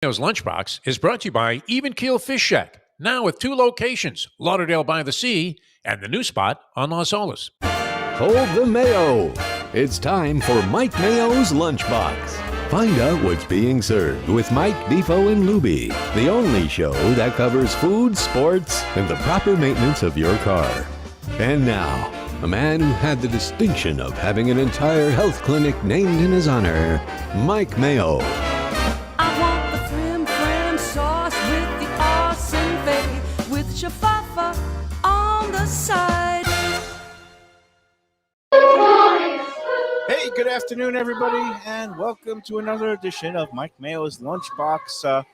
Mayo's Lunchbox is brought to you by Even Keel Fish Shack, now with 2 locations, Lauderdale by the Sea and the new spot on Los Olas. Hold the Mayo. It's time for Mike Mayo's Lunchbox. Find out what's being served with Mike, Defo and Lubie, the only show that covers food, sports, and the proper maintenance of your car. And now, a man who had the distinction of having an entire health clinic named in his honor, Mike Mayo. I want the flim sauce with the awesome fave, with shafafa on the side. Hey, good afternoon, everybody, and welcome to another edition of Mike Mayo's Lunchbox.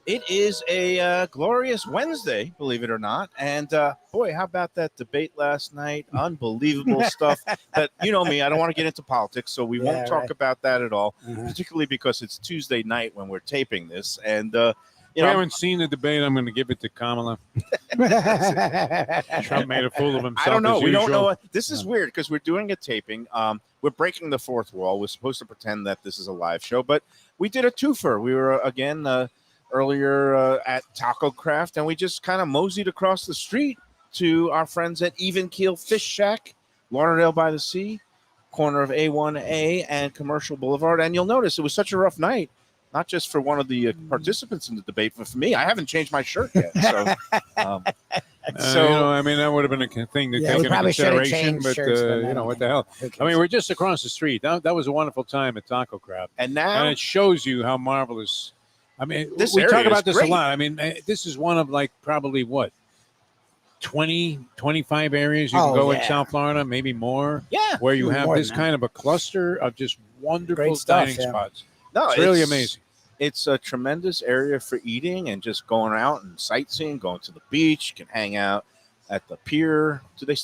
It is a glorious Wednesday, believe it or not, and boy, how about that debate last night? Unbelievable stuff. That, you know me, I don't want to get into politics, so we won't talk about that at all, particularly because it's Tuesday night when we're taping this, and I haven't seen the debate. I'm going to give it to Kamala. Trump made a fool of himself. I don't know. We don't know. What, this is weird because we're doing a taping. We're breaking the fourth wall. We're supposed to pretend that this is a live show, but we did a twofer. We were, again, earlier at Tacocraft, and we just kind of moseyed across the street to our friends at Even Keel Fish Shack, Lauderdale by the Sea, corner of A1A and Commercial Boulevard. And you'll notice it was such a rough night. Not just for one of the participants in the debate, but for me. I haven't changed my shirt yet. So, I mean, that would have been a thing to take into consideration. But, what the hell? I mean, we're just across the street. That was a wonderful time at Tacocraft. And now? And it shows you how marvelous. I mean, this we talk about this great. a lot. I mean, this is one of, like, probably, 20, 25 areas you can go in South Florida, maybe more. Yeah. Where you have this kind of a cluster of just wonderful dining spots. No, it's really amazing. It's a tremendous area for eating and just going out and sightseeing, going to the beach. You can hang out at the pier. Do they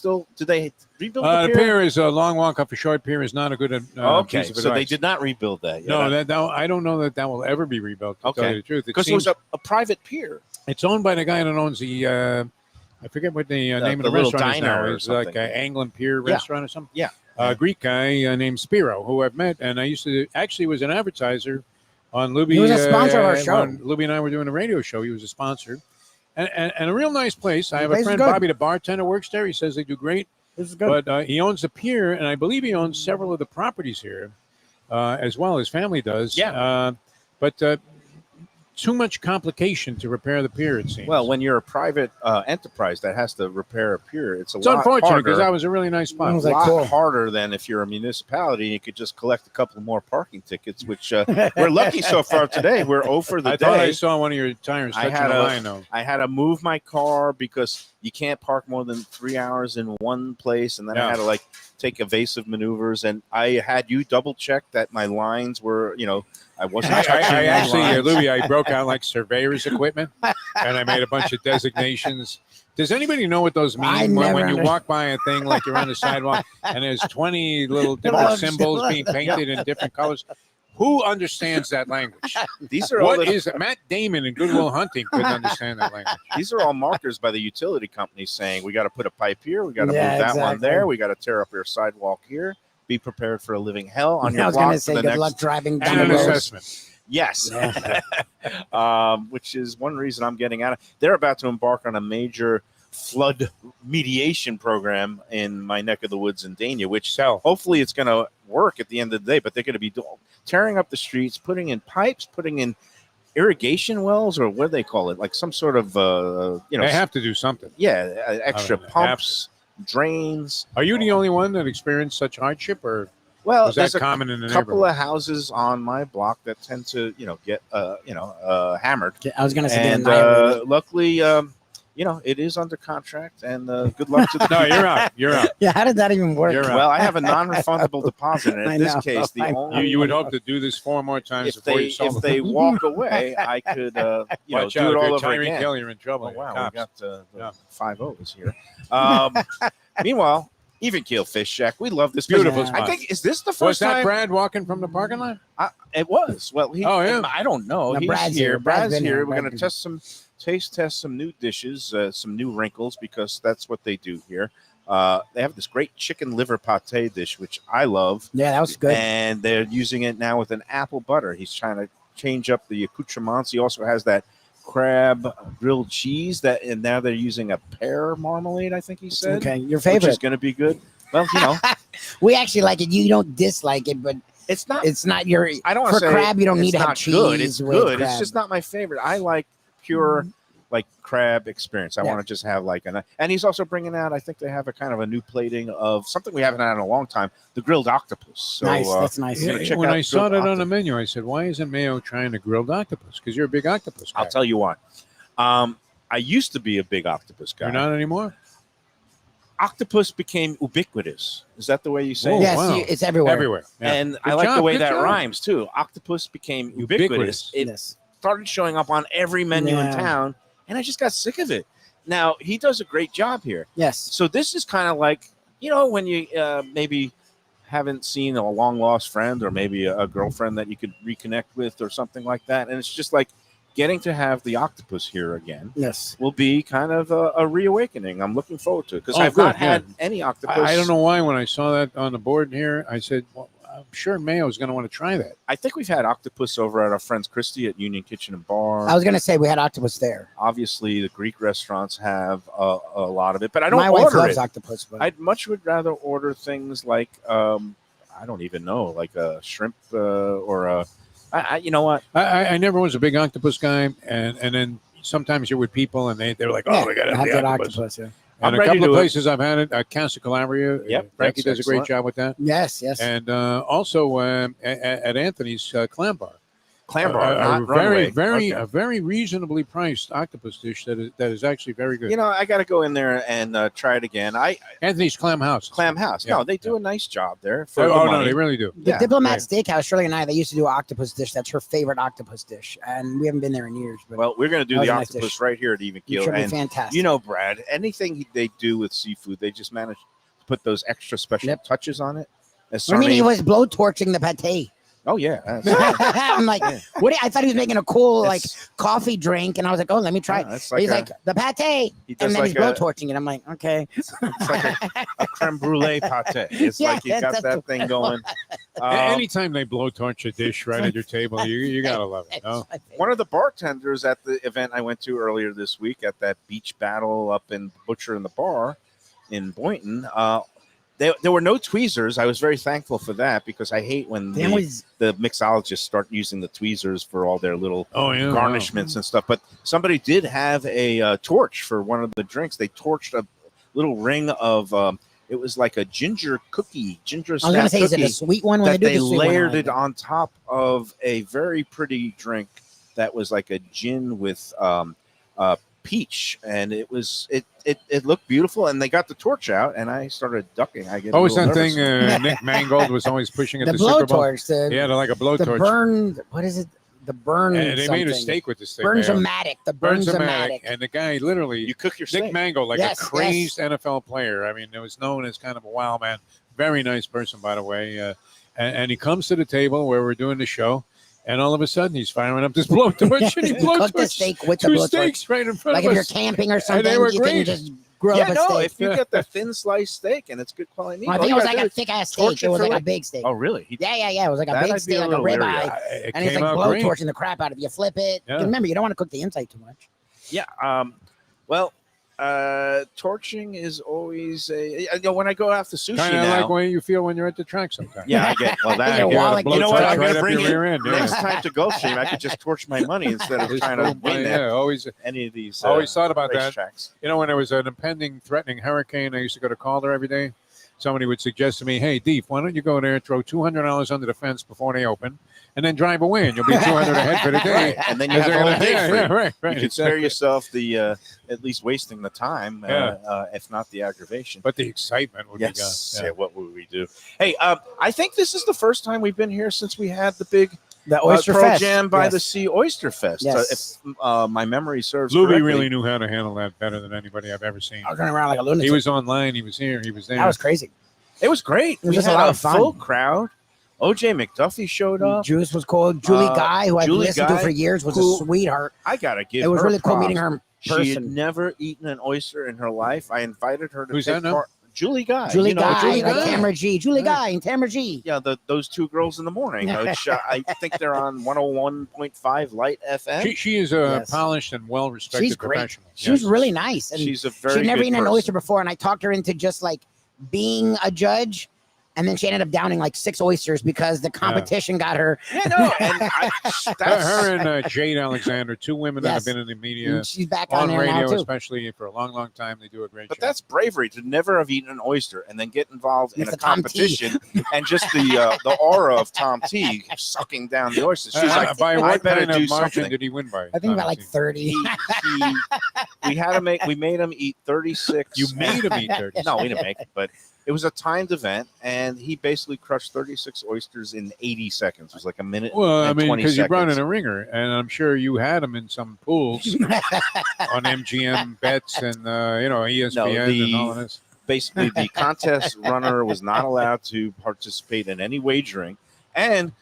rebuild the pier? The pier is a long walk up a short pier is not a good piece of advice. So they did not rebuild that yet. No, I don't know that will ever be rebuilt, to tell you the truth. Because it was a private pier. It's owned by the guy that owns the, I forget what the name of the restaurant is now. It's like an Anglin Pier restaurant or something. Yeah. A Greek guy named Spiro, who I've met, and I used to actually was an advertiser on Lubie. He was a sponsor of our show. When Lubie and I were doing a radio show, he was a sponsor. And a real nice place. I have a friend, Bobby, the bartender, works there. He says they do great. This is good. But he owns the pier, and I believe he owns several of the properties here, as well. His family does. Yeah. But too much complication to repair the pier, it seems. Well, when you're a private enterprise that has to repair a pier, it's lot unfortunate because harder. that was a really nice spot. It was a lot harder than if you're a municipality. You could just collect a couple more parking tickets, which we're lucky so far today. We're 0 for the day. I thought I saw one of your tires touching the line, though. I had to move my car because you can't park more than 3 hours in one place, and then I had to take evasive maneuvers, and I had you double check that my lines were, I wasn't touching I actually, lines. Lubie, I broke out like surveyor's equipment, and I made a bunch of designations. Does anybody know what those mean? When you walk by a thing like you're on the sidewalk, and there's 20 little different symbols being painted in different colors? Who understands that language? These are what is it? Matt Damon in Good Will Hunting couldn't understand that language. These are all markers by the utility company saying we got to put a pipe here, we got to move that one there, we got to tear up your sidewalk here. Be prepared for a living hell on your block. I was going to say good luck driving down and the an road. assessment. Yes, which is one reason I'm getting out of. They're about to embark on a major flood mediation program in my neck of the woods in Dania, which hopefully it's going to work at the end of the day. But they're going to be tearing up the streets, putting in pipes, putting in irrigation wells, or what do they call it? Like some sort of, They have to do something. Yeah, extra pumps, drains. Are you the only one that experienced such hardship, or is that common in the neighborhood? There's a couple of houses on my block that tend to, get, hammered. I was going to say, and luckily, it is under contract, and good luck to the No, you're out. You're out. Yeah, how did that even work? Well, I have a non-refundable deposit, and in this case, the only you would hope to do this 4 more times before you solve if they walk away, I could, do it all over again. Keel, you're in trouble. Oh, wow, we got the 5-0s here. Meanwhile, Even Keel Fish Shack, we love this beautiful spot. I think is this the first was that time? Brad walking from the parking lot? It was. Well, I don't know. No, He's Brad's here. here. Brad's here. We're Brad's going to taste test some new dishes, some new wrinkles, because that's what they do here. They have this great chicken liver pate dish, which I love. Yeah, that was good. And they're using it now with an apple butter. He's trying to change up the accoutrements. He also has that crab grilled cheese and now they're using a pear marmalade, I think he said. Okay, your Which is favorite. going to be good. Well, you know, We actually like it. You don't dislike it, but it's not. it's not your. I don't want for to say crab. You don't it's need to have not cheese. good. It's with good. crab. It's just not my favorite. I like pure like crab experience. I want to just have like and he's also bringing out. I think they have a kind of a new plating of something we haven't had in a long time. The grilled octopus. So, nice. That's nice. gonna check When out I saw grilled that on the menu, I said, "Why isn't Mayo trying to grilled octopus?" Because you're a big octopus guy. I'll tell you why. I used to be a big octopus guy. You're not anymore. Octopus became ubiquitous. Is that the way you say Oh, it? Yes, wow. it's everywhere. Everywhere. Yeah. And Good I like the job, way good that job. rhymes too. Octopus became ubiquitous. It Yes. started showing up on every menu in Yeah. town, and I just got sick of it. Now he does a great job here. Yes. So this is kind of like, you know, when you maybe haven't seen a long lost friend or maybe a girlfriend that you could reconnect with or something like that, and it's just like getting to have the octopus here again Yes. will be kind of a reawakening. I'm looking forward to it because Oh, I've good, not had yeah. any octopus. I don't know why when I saw that on the board here, I said, well, I'm sure Mayo's going to want to try that. I think we've had octopus over at our friends Christie at Union Kitchen and Bar. I was gonna say we had octopus there. Obviously, the Greek restaurants have a lot of it, but I don't My wife order loves it. octopus. But I'd much would rather order things like I don't even know, like a shrimp or a. You know what? I never was a big octopus guy, and then sometimes you're with people and they're like, oh, we got to have the that octopus. Yeah. I'm And a ready couple of to- places I've had it, Casa Calabria. Yep, Frankie that's does a great excellent. job with that. Yes. Yes. And also at Anthony's Clam Bar. Clam bar, a not very, runway. Okay. a very reasonably priced octopus dish that is actually very good. You know, I got to go in there and try it again. Anthony's Clam House. Clam House. Yeah, No, they do yeah. a nice job there. For Oh, the no, money. they really do. the yeah, Diplomat Steakhouse, Shirley and I, they used to do an octopus dish. That's her favorite octopus dish, and we haven't been there in years. But Well, we're going to do That was the a nice octopus dish. right here at Even it Keel. should be And fantastic. you know, Brad, anything they do with seafood, they just manage to put those extra special Yep. touches on it. As I mean, he sardine- was blowtorching the pate. Oh yeah, I'm like, what? I thought he was making a cool like It's- coffee drink, and I was like, oh, let me try it. it's like He's a- like the pate, he does and then like he's a, blowtorching it. I'm like, okay. it's like a creme brulee pate. It's Yeah, like you got that's that thing going. Anytime they blowtorch a dish right at your table, you got to love it. No? One of the bartenders at the event I went to earlier this week at that beach battle up in Butcher in the Bar in Boynton, there were no tweezers. I was very thankful for that because I hate when That was the mixologists start using the tweezers for all their little Oh, yeah. garnishments and stuff. But somebody did have a torch for one of the drinks. They torched a little ring of it was like a ginger cookie, ginger I was gonna snap say, is it cookie a sweet one? When that they do they the sweet one, I layered like it on top of a very pretty drink that was like a gin with peach, and it looked beautiful. And they got the torch out, and I started ducking. I get Oh, it's a that little thing nervous. Nick Mangold was always pushing at the the Super Bowl. blowtorch, He had like a the blowtorch. burn. What is it? The burn. And they made a something. steak with this thing. Mayo. Burns-o-matic. The Burns-o-matic. Burns-o-matic. And the guy literally, You cook your Nick steak. Mango, like Yes, a crazed NFL player. I mean, it was known as kind of a wild man. Very nice person, by the way. And he comes to the table where we're doing the show, and all of a sudden he's firing up this blowtorch, and he You cook the blowtorched steak with the two blowtorch. steaks right in front Like of if you're us. camping or And something, they were you great. can just grill Yeah, up a no, steak. if you get the thin sliced steak and it's good quality meat, Well, I all think you it was gotta like do a is thick ass torch steak. it It was for like a like- big steak. Oh, really? Yeah. It was like a That big I'd be steak, a like a little leery ribeye. of. It And it's came like out great. blowtorching the crap out of it. You flip it. Yeah. Remember, you don't want to cook the inside too much. Yeah. Well, torching is always when I go out to sushi Kind of now. like the way you feel when you're at the track sometimes. Yeah, I get. Well, that You're I get. walling- You know what? I'm right gonna up bring your it rear end. next time to Gulfstream. I could just torch my money instead of trying to win Yeah, always any of these. always thought about that. racetracks. You know, when there was an impending, threatening hurricane, I used to go to Calder every day. Somebody would suggest to me, "Hey, Deep, why don't you go there, throw $200 under the fence before they open, and then drive away, and you'll be 200 ahead for the day." And then you have They're the whole gonna- day yeah, free. yeah, right. You can spare yourself the at least wasting the time, if not the aggravation. But the excitement would Yes. be Yeah, gone. what would we do? Hey, I think this is the first time we've been here since we had the big The Oyster Pearl Fest. Jam by Yes. the Sea Oyster Fest. Yes. If my memory serves Lubie correctly. really knew how to handle that better than anybody I've ever seen. I was running around like a lunatic. He was online. He was here. He was there. That was crazy. It was great. It was We just a had lot a of fun. full crowd. OJ McDuffie showed up. Juice was cool. Julie Guy, who I've Julie listened Guy, to for years, was who- a sweetheart. I gotta give. It was her really cool props. meeting her in She had person. never eaten an oyster in her life. I invited her to Who's take that now? part. Julie Guy. Julie you know, Guy, Julie like Guy. Tamara G. Julie Guy and Tamara G. Yeah, those two girls in the morning. Which, I think they're on 101.5 Light FM. She is a Yes. polished and well-respected She's great. professional. She was Yes. really nice. And She's a very she'd never good eaten an person. oyster before, and I talked her into just like being a judge. And then she ended up downing like 6 oysters because the competition got her. Yeah, no, and Her and Jade Alexander, 2 women that have Yes. been in the media And she's back on on there radio, now too. especially for a long, long time. They do a great But job. that's bravery to never have eaten an oyster and then get involved in With a the Tom T. competition and just the aura of Tom T sucking down the oysters. She's like, by I what better kind do of margin something. did he win by? I think about like 30. We made him eat 36. You made him eat 30. No, we didn't make it, but it was a timed event, and he basically crushed 36 oysters in 80 seconds. It was like a minute. Well, I and mean, 20 because you brought in seconds. a ringer, and I'm sure you had him in some pools on MGM bets and ESPN and all of this. Basically, the contest runner was not allowed to participate in any wagering, and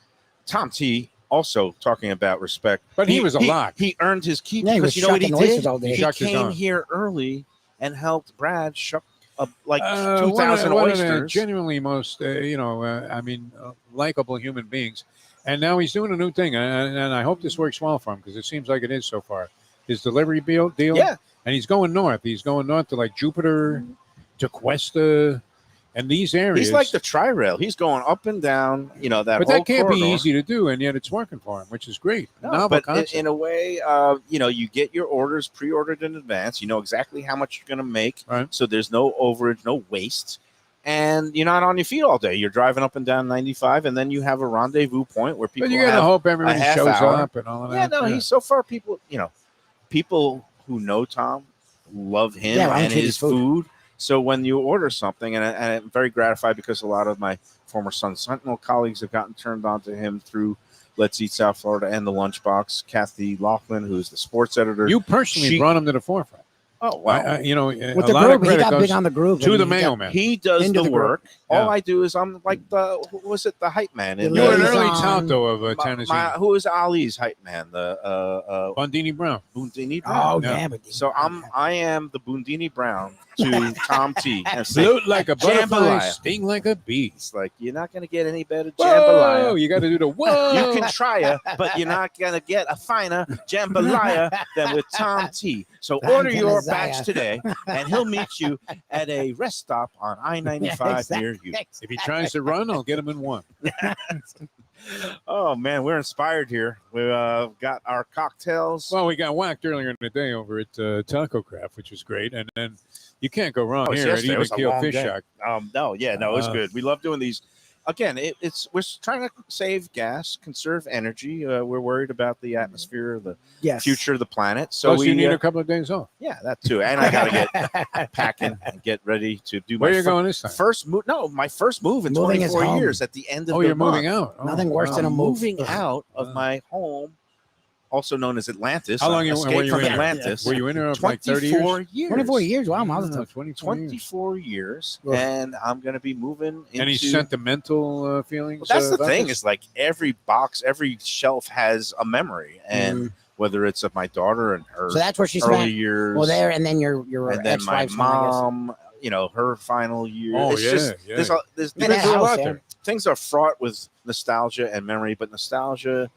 Tom T. Also talking about respect, But he was a lock. He earned his keep Yeah, he because was you know what he shucking oysters did. all day. He Shucked his came own. here early and helped Brad shuck up like One 2,000 of the oysters. genuinely most, likable human beings. And now he's doing a new thing, and I hope this works well for him because it seems like it is so far. His delivery deal, Yeah. and he's going north. He's going north to like Jupiter, to Cuesta, and these areas. He's like the tri-rail. He's going up and down, that but whole that can't be corridor. easy to do, and yet it's working for him, which is great. No, Novel but concept. in a way, you get your orders pre-ordered in advance. You know exactly how much you're going to make, Right. so there's no overage, no waste, and you're not on your feet all day. You're driving up and down 95, and then you have a rendezvous point where people But you gotta have hope everybody half shows hour. up and all of Yeah, that. no, he's so far. People who know Tom love him Yeah, I and treat his his food. food. So when you order something, and I'm very gratified because a lot of my former Sun Sentinel colleagues have gotten turned on to him through Let's Eat South Florida and the Lunchbox. Kathy Laughlin, who's the sports editor. You personally She- brought him to the forefront. Oh, wow. With a the lot group, of he credit got goes big on the group. to and the he Mayo got- man. He does Into the the group. work. All Yeah. I do is I'm like who was it? The hype man. The In You were an Liaison. early tout, though, of Tennessee. who was Ali's hype man? The Bundini Brown. Bundini Oh, Brown. Yeah. yeah. But So I am the Bundini Brown to Tom T. And say, Float like a butterfly, Jambalaya. sting like a bee. it's like you're not going to get any better Whoa! jambalaya. You got to do the whoa. You can try it, but you're not going to get a finer jambalaya than with Tom T. So I'm order gonna your Zaya. batch today, and he'll meet you at a rest stop on I-95 near you. If he tries to run, I'll get him in one. Oh, man, we're inspired here. We've got our cocktails. Well, we got whacked earlier in the day over at Tacocraft, which was great. And then you can't go wrong Oh, it's here at yesterday. It Even was a Keel long Fish day. Shack. It was good. We love doing these. Again, we're trying to save gas, conserve energy. We're worried about the atmosphere, the yes. future of the planet. So Plus, we you need a couple of days off. yeah, that too. And I got to get packing and get ready to do Where my are you going this time? first move. No, my first move in Moving is 24 home. years at the end of Oh, the you're moving month. out. Oh, Nothing worse wow. than a move. Moving out of my home, also known as Atlantis. How long I were escaped you from in there? Atlantis. Were you in there for like 30 24 years? years? 24 years. Wow, Mazel No, tov. 24 years. 24 years, Ugh. and I'm going to be moving into. Any sentimental feelings? Well, that's the about thing this? is like every box, every shelf has a memory, and whether it's of my daughter and her So that's where she early spent. years, Well, there, and then your and then my ex-wife's home, I guess. mom, her final year. Oh, It's yeah, just, yeah. there's You've been Yeah, through a house lot there. there. things are fraught with nostalgia and memory, but nostalgia,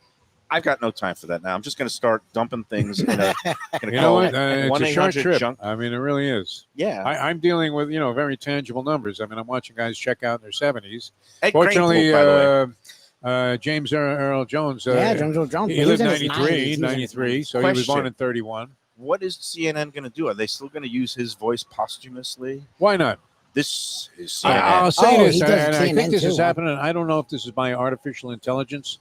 I've got no time for that now. I'm just going to start dumping things in a. You know what? It's a short 1-800 trip. junk. I mean, it really is. Yeah, I'm dealing with, very tangible numbers. I mean, I'm watching guys check out in their 70s. Ed Fortunately, Kranepool, by the way. James Earl Jones, Yeah, Jones Jones. he was lived in his 93, 90s. He was in his 93, so he was Question. born in 31. What is CNN going to do? Are they still going to use his voice posthumously? Why not? This is CNN. I'll say Oh, this, he does and I think CNN this is too, huh? happening. I don't know if this is by artificial intelligence,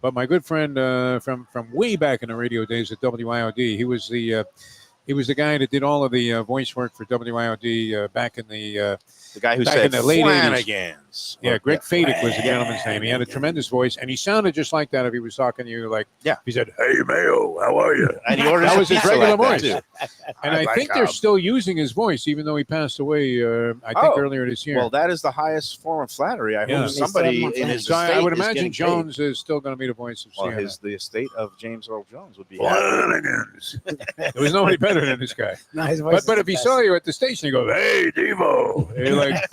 but my good friend from way back in the radio days at WIOD, he was the guy that did all of the voice work for WIOD back in the The guy who Back said in the late 80s. Flanagans. yeah. Or- Greg Fadick was the gentleman's name. He had a tremendous voice, and he sounded just like that if he was talking to you. Like Yeah. he said, "Hey Mayo, how are you?" And he orders That a was his pizza regular like that, voice. too. And I like think how- they're still using his voice, even though he passed away. I think Oh, earlier this year. Well, that is the highest form of flattery. I Yeah. hope somebody They still in have his so estate I would is imagine getting Jones is still going to be the voice of paid. Well, CNN. the estate of James Earl Jones would be. Flanagans. There was nobody better better than this guy. No, his voice But is if the he best. saw you at the station, he goes, "Hey, Devo." And you're like,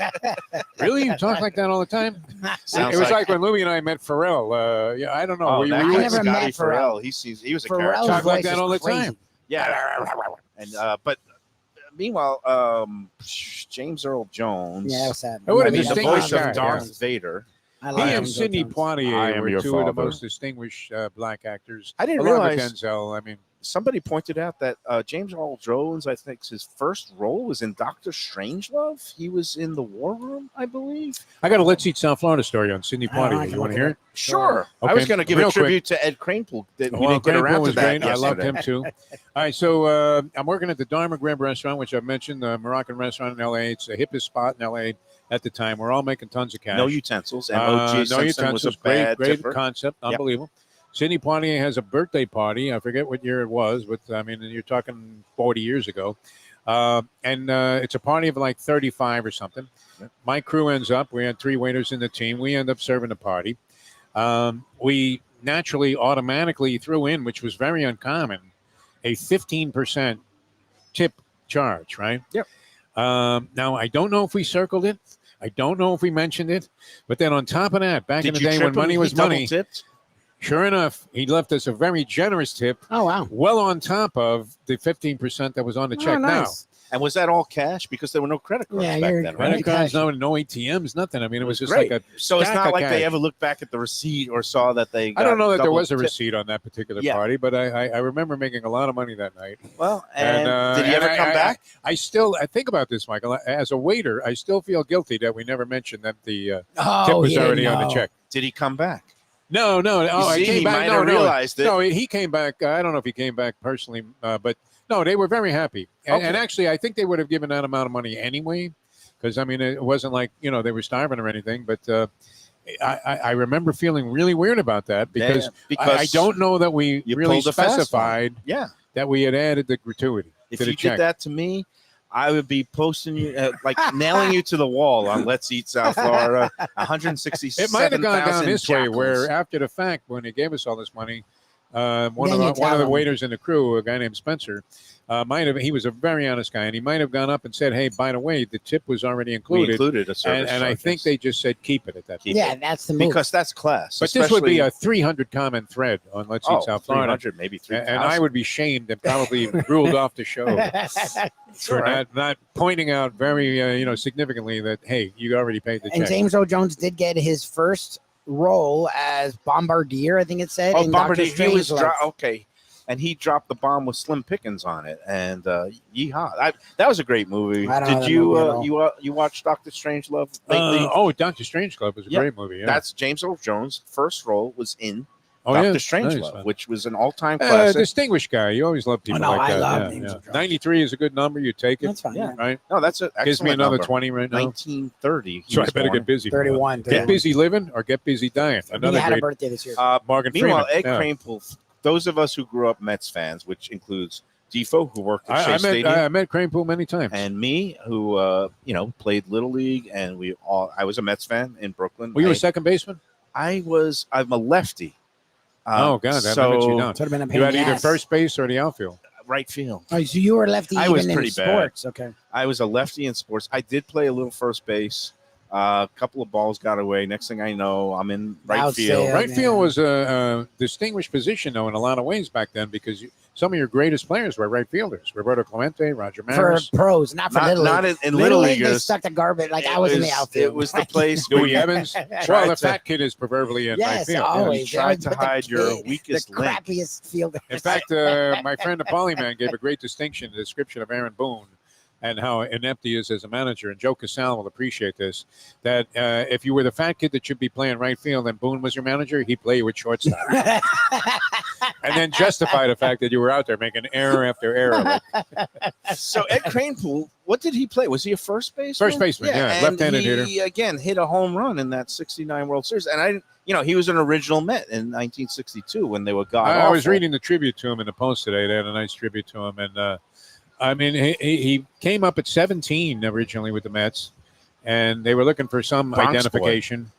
really? You talk like that all the time? Sounds It was like when Louie and I met Pharrell. Yeah, I don't know. Oh, were you, that were guy, you never met Scotty Pharrell. He was a Pharrell's character. talk like voice that is all the crazy. time? Yeah. And but meanwhile, James Earl Jones. Yeah, that was sad. What a I mean, the that's distinguished voice fine. guy, of Darth Yeah. Vader. I He love and James Earl Sidney Jones. I Poitier am were your two of the father. most distinguished black actors. I didn't along with realize Denzel. I mean, somebody pointed out that James Earl Jones, I think his first role was in Doctor Strangelove. He was in the War Room, I believe. I got a Let's Eat South Florida story on Sidney I don't know, I Poitier. can You want look to it hear up. it? Sure. I Okay, was going to give real a quick. tribute to Ed Kranepool. That we Well, didn't get Cranepool around to was that great. I loved yesterday. him too. All right, so I'm working at the Dharma Grib restaurant, which I've mentioned, the Moroccan restaurant in L.A. It's the hippest spot in L.A. at the time. We're all making tons of cash. No utensils. And O.J. No Simpson was a utensils. Great, bad great tipper. concept. Yep. Unbelievable. Sidney Poitier has a birthday party. I forget what year it was, but I mean, you're talking 40 years ago. And it's a party of like 35 or something. Yep. My crew ends up, we had 3 waiters in the team. We end up serving the party. We naturally automatically threw in, which was very uncommon, a 15% tip charge, right? Yep. Now, I don't know if we circled it. I don't know if we mentioned it. But then on top of that, back in Did the you day trip when him? money He was money, double-tipped? sure enough, he left us a very generous tip, Oh wow. well on top of the 15% that was on the check. Oh, nice. And was that all cash? Because there were no credit cards Yeah, back you're- then, Now, right? credit cards, no ATMs, nothing. I mean, it was just Great. like a So it's stack not of like they cash. ever looked back at the receipt or saw that they got I don't know that there double was a tip. receipt on that particular Yeah. party, but I remember making a lot of money that night. Well, and did he and ever come back? I think about this, Michael. As a waiter, I still feel guilty that we never mentioned that the Oh, tip was he didn't already on the know. check. Did he come back? No. Oh, see, he came he back. might No, have realized it. No, he came back. I don't know if he came back personally, but no, they were very happy. And, Okay. and actually, I think they would have given that amount of money anyway, because I mean, it wasn't like they were starving or anything. But I remember feeling really weird about that because, I don't know that we you really pulled a fast one. specified Yeah. that we had added the gratuity If to the you check. did that to me, I would be posting you, like nailing you to the wall on Let's Eat South Florida. 167,000 It might have gone down this way, jackals. where after the fact, when they gave us all this money, one Then you of tell the them. waiters in the crew, a guy named Spencer, he was a very honest guy, and he might have gone up and said, "Hey, by the way, the tip was already We included," included a service and I charge, think yes. they just said, "Keep it at that." Keep Yeah, it. that's the move. Because that's class. But this would be a especially- 300 comment thread on Let's Eat South Florida, 300, maybe and 3,000. I would be shamed and probably ruled off the show for right. not pointing out very significantly that, hey, you already paid the And check. James Earl Jones did get his first role as Bombardier, I think it said. Oh, in Bombardier, Doctor he was Strangelove. okay. And he dropped the bomb with Slim Pickens on it, and yeehaw! That was a great movie. I don't know Did that you movie at you watch Doctor Strangelove lately? Doctor Strangelove was a Yeah, great movie. Yeah. That's James Earl Jones' first role was in Oh, Doctor yeah. Strangelove, Nice. which was an all-time classic. Distinguished guy. You always love people no, like I that. love yeah, James yeah. Earl Jones. 93 is a good number. You take it. That's fine. Yeah. Yeah. Right. No, that's an excellent Gives me another number. 20 right now. 1930. he So I was better born. get busy. 31. Get busy living or get busy dying. He Another had a great birthday this year. Morgan Meanwhile, Freeman. Ed Yeah. Kranepool, those of us who grew up Mets fans, which includes Defo, who worked at Shea I Stadium, met Kranepool many times. and me, who played Little League, and I was a Mets fan in Brooklyn. Were you a second baseman? I'm a lefty. Oh, God, that so limits you down. Sort of been a pain You had in the either ass. first base or the outfield. right field. Oh, so you were lefty I even was in pretty bad. sports. Okay. I was a lefty in sports. I did play a little first base. A couple of balls got away. Next thing I know, I'm in right Outfield. field. Yeah, Right man. field was a distinguished position, though, in a lot of ways back then, because some of your greatest players were right fielders. Roberto Clemente, Roger For Maris, pros, not for Not, little league. not in Little Little league, they Leaguers. stuck to garbage. Like I It was in the was- outfield. It was the place where Dewey you Evans. Well, tried the to- fat kid is proverbially in right Yes, field. always. You tried to But the hide your kid- weakest the link. crappiest fielder. In fact, my friend the Polyman gave a great distinction, the description of Aaron Boone and how inept he is as a manager. And Joe Casale will appreciate this, that if you were the fat kid that should be playing right field and Boone was your manager, he'd play you with shortstop. And then justify the fact that you were out there making error after error. So Ed Kranepool, what did he play? Was he a first baseman? First baseman, yeah, and left-handed hitter. He again hit a home run in that '69 World Series, and he was an original Met in 1962 when they were god I was awful. reading the tribute to him in the Post today. They had a nice tribute to him. And, he came up at 17 originally with the Mets, and they were looking for some Bronx boy. identification.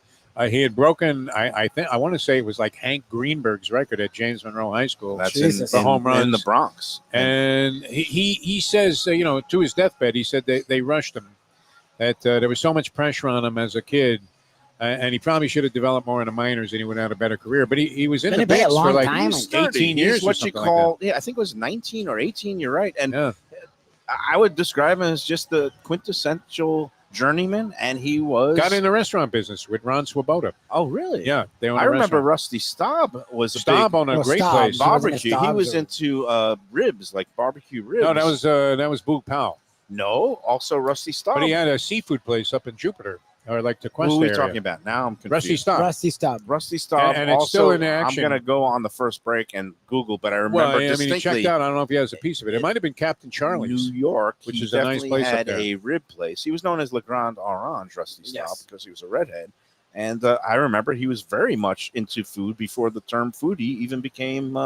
He had broken. I think I want to say it was like Hank Greenberg's record at James Monroe High School. That's Jesus. for home runs in the Bronx. And he says, to his deathbed, he said they rushed him. That there was so much pressure on him as a kid, and he probably should have developed more in the minors, and he would have had a better career. But he was in Didn't the it be a mix for long like time? 18 years. He's what you or something call, I think it was 19 or 18. You're right. And yeah. I would describe him as just the quintessential journeyman, and he was Got in the restaurant business with Ron Swoboda. Oh, really? Yeah, they owned I a remember restaurant. Rusty Staub was a Staub big on a great Staub. place. He wasn't a barbecue. He Staub, was so- into ribs, like barbecue ribs. No, that was Boog Powell. No, also Rusty Staub. But he had a seafood place up in Jupiter, or like the Quest Who are we area. talking about now? I'm confused. Rusty Staub. Rusty Staub. Rusty Staub. And it's also, still in action. I'm going to go on the first break and Google, but I remember Well, I mean, he distinctly checked out. I don't know if he has a piece of it. It might have been Captain Charlie's. New York, which he is a nice definitely place up had there. a rib place. He was known as Le Grand Orange, Rusty Staub, Yes. because he was a redhead. And I remember he was very much into food before the term foodie even became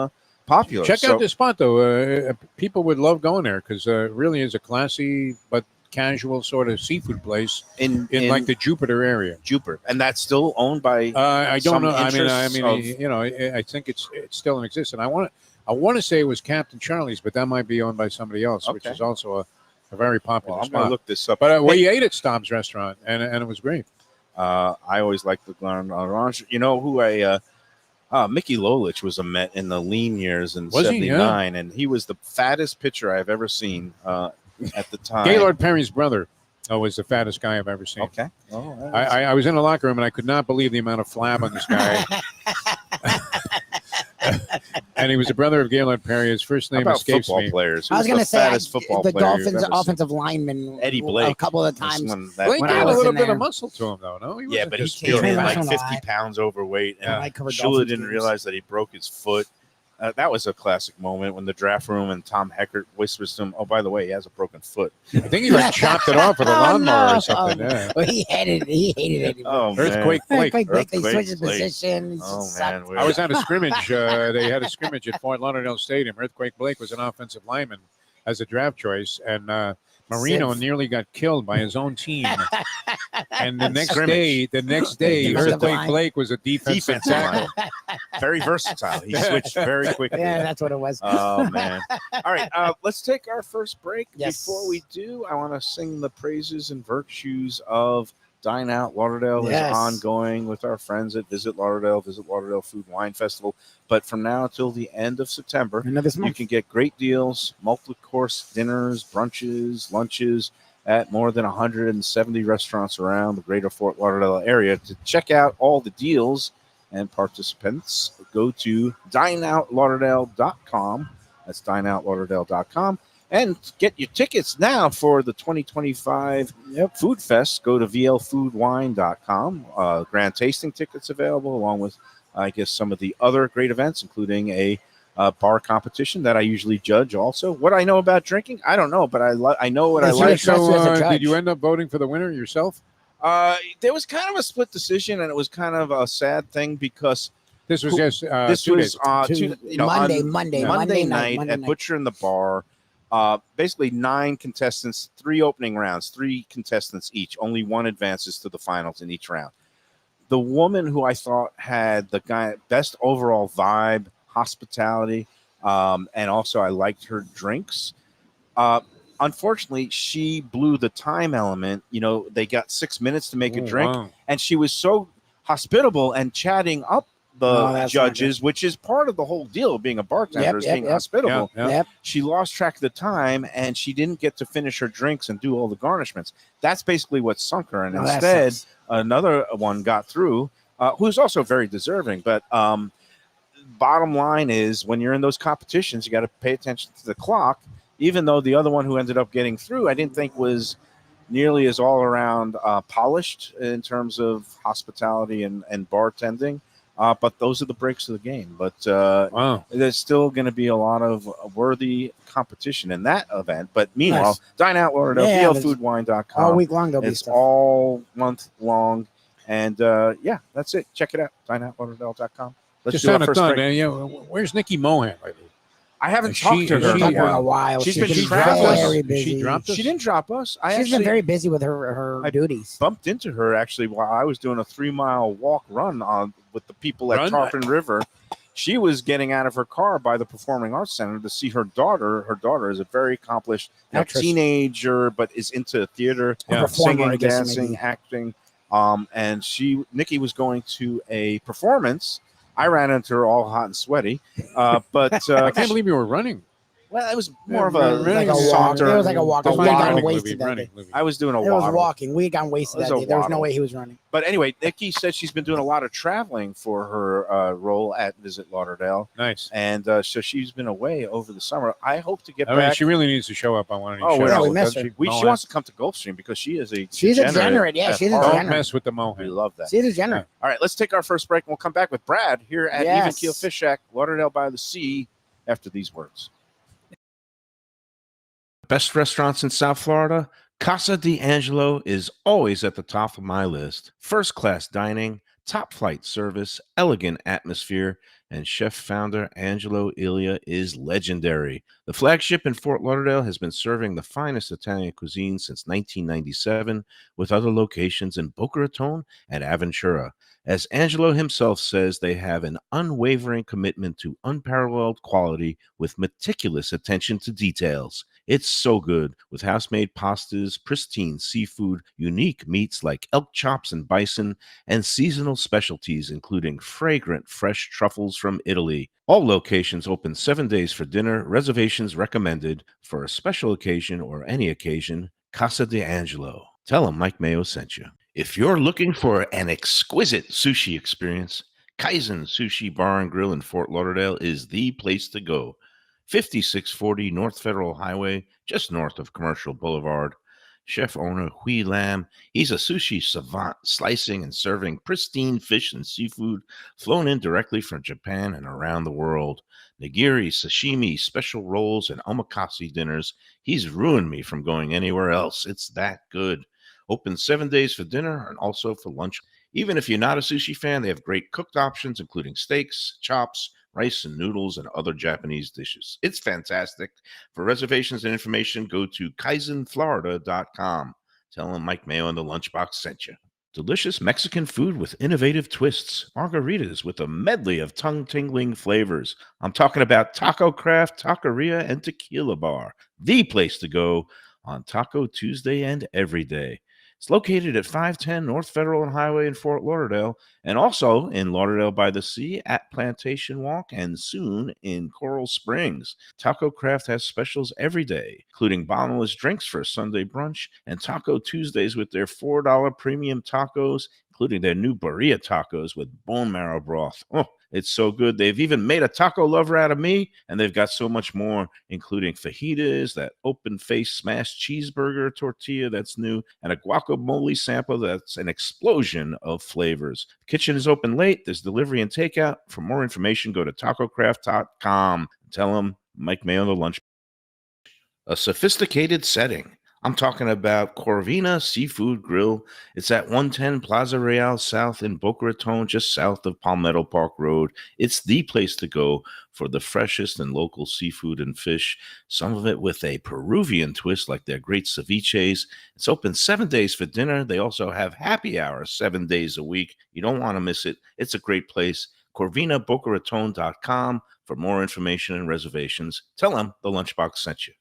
popular. Check So- out this spot, though. People would love going there because it really is a classy but casual sort of seafood place in like the Jupiter area. Jupiter, and that's still owned by. I don't some know. I interests mean, of- I think it's still in existence. I want to say it was Captain Charlie's, but that might be owned by somebody else, which Okay. is also a very popular Well, I'm going to spot. look this up. But we ate at Staub's restaurant, and it was great. I always liked the Grand Orange. You know who Mickey Lolich was a Met in the lean years in Was he? '79, and he was the fattest pitcher I've ever seen at the time. Gaylord Perry's brother was the fattest guy I've ever seen. Okay. Oh, I was in the locker room and I could not believe the amount of flab on this guy. And he was a brother of Gaylord Perry. His first How name about escapes football me. players? I was going to say fattest football the player you've Dolphins ever seen? offensive lineman Eddie Blake. a couple of This times. one that- Blake when had I a was little in bit there. of muscle to him, though. No, he Yeah, wasn't but he just came in pure like fat. 50 pounds overweight, and I covered Shula Dolphins didn't games. realize that he broke his foot. That was a classic moment when the draft room and Tom Heckert whispers to him, "Oh, by the way, he has a broken foot." I think he like chopped it off with a Oh, lawnmower no. or something. Yeah. Well, he hated it. Oh, Earthquake Blake. They Earthquake switched Blake. positions. Oh man, I was at a scrimmage. They had a scrimmage at Fort Lauderdale Stadium. Earthquake Blake was an offensive lineman as a draft choice, and Marino Sick. nearly got killed by his own team. And the next Scrimmage. day, Defensive Earthquake line. Blake was a defensive defensive tackle. line. Very versatile. He switched very quickly. Yeah, that's what it was. Oh man! All right, let's take our first break. Yes. Before we do, I want to sing the praises and virtues of Dine Out Lauderdale. Yes. Is ongoing with our friends at Visit Lauderdale Food Wine Festival. But from now till the end of September, End of this you month. can get great deals, multi-course dinners, brunches, lunches at more than 170 restaurants around the greater Fort Lauderdale area. To check out all the deals and participants, go to dineoutlauderdale.com. That's dineoutlauderdale.com. And get your tickets now for the 2025 Food Fest. Go to vlfoodwine.com. Grand tasting tickets available, along with, I guess, some of the other great events, including a bar competition that I usually judge also. What I know about drinking, I don't know, but I know what I That's like. right. So, As a judge. did you end up voting for the winner yourself? There was kind of a split decision, and it was kind of a sad thing because This was just this 2 was days. Monday Monday night Monday at Butcher in the Bar. Basically 9 contestants, 3 opening rounds, 3 contestants each. Only one advances to the finals in each round. The woman who I thought had the best overall vibe, hospitality, and also I liked her drinks. Unfortunately, she blew the time element. You know, they got 6 minutes to make a drink, Wow. and she was so hospitable and chatting up the that's judges, which is part of the whole deal of being a bartender, is being hospitable. Yeah. Yep. She lost track of the time, and she didn't get to finish her drinks and do all the garnishments. That's basically what sunk her. And Oh, that instead, sucks. another one got through, who's also very deserving. But bottom line is, when you're in those competitions, you got to pay attention to the clock. Even though the other one who ended up getting through, I didn't think was nearly as all around polished in terms of hospitality and bartending. But those are the breaks of the game. But Wow. there's still going to be a lot of worthy competition in that event. But meanwhile, Nice. Dine Out Lauderdale, Yeah, vlfoodwine.com. All week long there'll be It's stuff. all month long. And yeah, that's it. Check it out. Dineoutlauderdale.com. Let's Just do our on a first thought, break. man. Yeah, where's Nicky Mohan lately? I haven't She- talked to her she- in Talked to her in a a while. while. She's She's been been traveling. very She busy. dropped us? She didn't drop us. I She's actually been very busy with her I duties. bumped into her actually while I was doing a 3-mile walk run on with the people at Run? Tarpon River. She was getting out of her car by the Performing Arts Center to see her daughter. Her daughter is a very accomplished Actress. teenager, but is into theater, Yeah. Performer, I singing, guess, dancing, maybe. acting. And Nikki was going to a performance. I ran into her all hot and sweaty, but I can't believe you were running. well, it was more of Yeah, a running Like a is walk. saunter. It was like a walk. A We had gotten waddle. wasted that day. I was doing a It was waddle. walking. We had gotten wasted It was that a day. There was no waddle. way he was running. But anyway, Nikki said she's been doing a lot of traveling for her role at Visit Lauderdale. Nice. And so she's been away over the summer. I hope to get I mean, back. she really needs to show up on one of these Oh, shows. yeah, we miss doesn't her. she? she Mohan? wants to come to Gulfstream because she is a She's a degenerate. Yeah, at she's a heart. Don't degenerate. mess with the We Mohan. love that. She's a degenerate. All right, let's take our first break and we'll come back with Brad here at Even Yes. Keel Fish Shack, Lauderdale by the Sea, after these words. Best restaurants in South Florida? Casa D'Angelo is always at the top of my list. First class dining, top flight service, elegant atmosphere, and chef founder Angelo Ilia is legendary. The flagship in Fort Lauderdale has been serving the finest Italian cuisine since 1997, with other locations in Boca Raton and Aventura. As Angelo himself says, they have an unwavering commitment to unparalleled quality with meticulous attention to details. It's so good, with house-made pastas, pristine seafood, unique meats like elk chops and bison, and seasonal specialties including fragrant fresh truffles from Italy. All locations open 7 days for dinner. Reservations recommended for a special occasion or any occasion. Casa D'Angelo. Tell them Mike Mayo sent you. If you're looking for an exquisite sushi experience, Kaizen Sushi Bar and Grill in Fort Lauderdale is the place to go. 5640 North Federal Highway, just north of Commercial Boulevard. Chef owner Hui Lam, he's a sushi savant, slicing and serving pristine fish and seafood flown in directly from Japan and around the world. Nigiri, sashimi, special rolls, and omakase dinners. He's ruined me from going anywhere else. It's that good. Open 7 days for dinner and also for lunch. Even if you're not a sushi fan, they have great cooked options, including steaks, chops, rice and noodles, and other Japanese dishes. It's fantastic. For reservations and information, go to kaizenflorida.com. Tell them Mike Mayo and the Lunchbox sent you. Delicious Mexican food with innovative twists. Margaritas with a medley of tongue-tingling flavors. I'm talking about Tacocraft, Taqueria, and Tequila Bar. The place to go on Taco Tuesday and every day. It's located at 510 North Federal and Highway in Fort Lauderdale, and also in Lauderdale by the Sea at Plantation Walk, and soon in Coral Springs. Tacocraft has specials every day, including bottomless drinks for a Sunday brunch, and Taco Tuesdays with their $4 premium tacos, including their new burrito tacos with bone marrow broth. Oh, it's so good. They've even made a taco lover out of me, and they've got so much more, including fajitas, that open-faced smashed cheeseburger tortilla that's new, and a guacamole sample that's an explosion of flavors. The kitchen is open late. There's delivery and takeout. For more information, go to tacocraft.com. Tell them Mike Mayo the Lunch. A sophisticated setting. I'm talking about Corvina Seafood Grill. It's at 110 Plaza Real South in Boca Raton, just south of Palmetto Park Road. It's the place to go for the freshest and local seafood and fish, some of it with a Peruvian twist like their great ceviches. It's open 7 days for dinner. They also have happy hour 7 days a week. You don't want to miss it. It's a great place. CorvinaBocaRaton.com for more information and reservations. Tell them the Lunchbox sent you.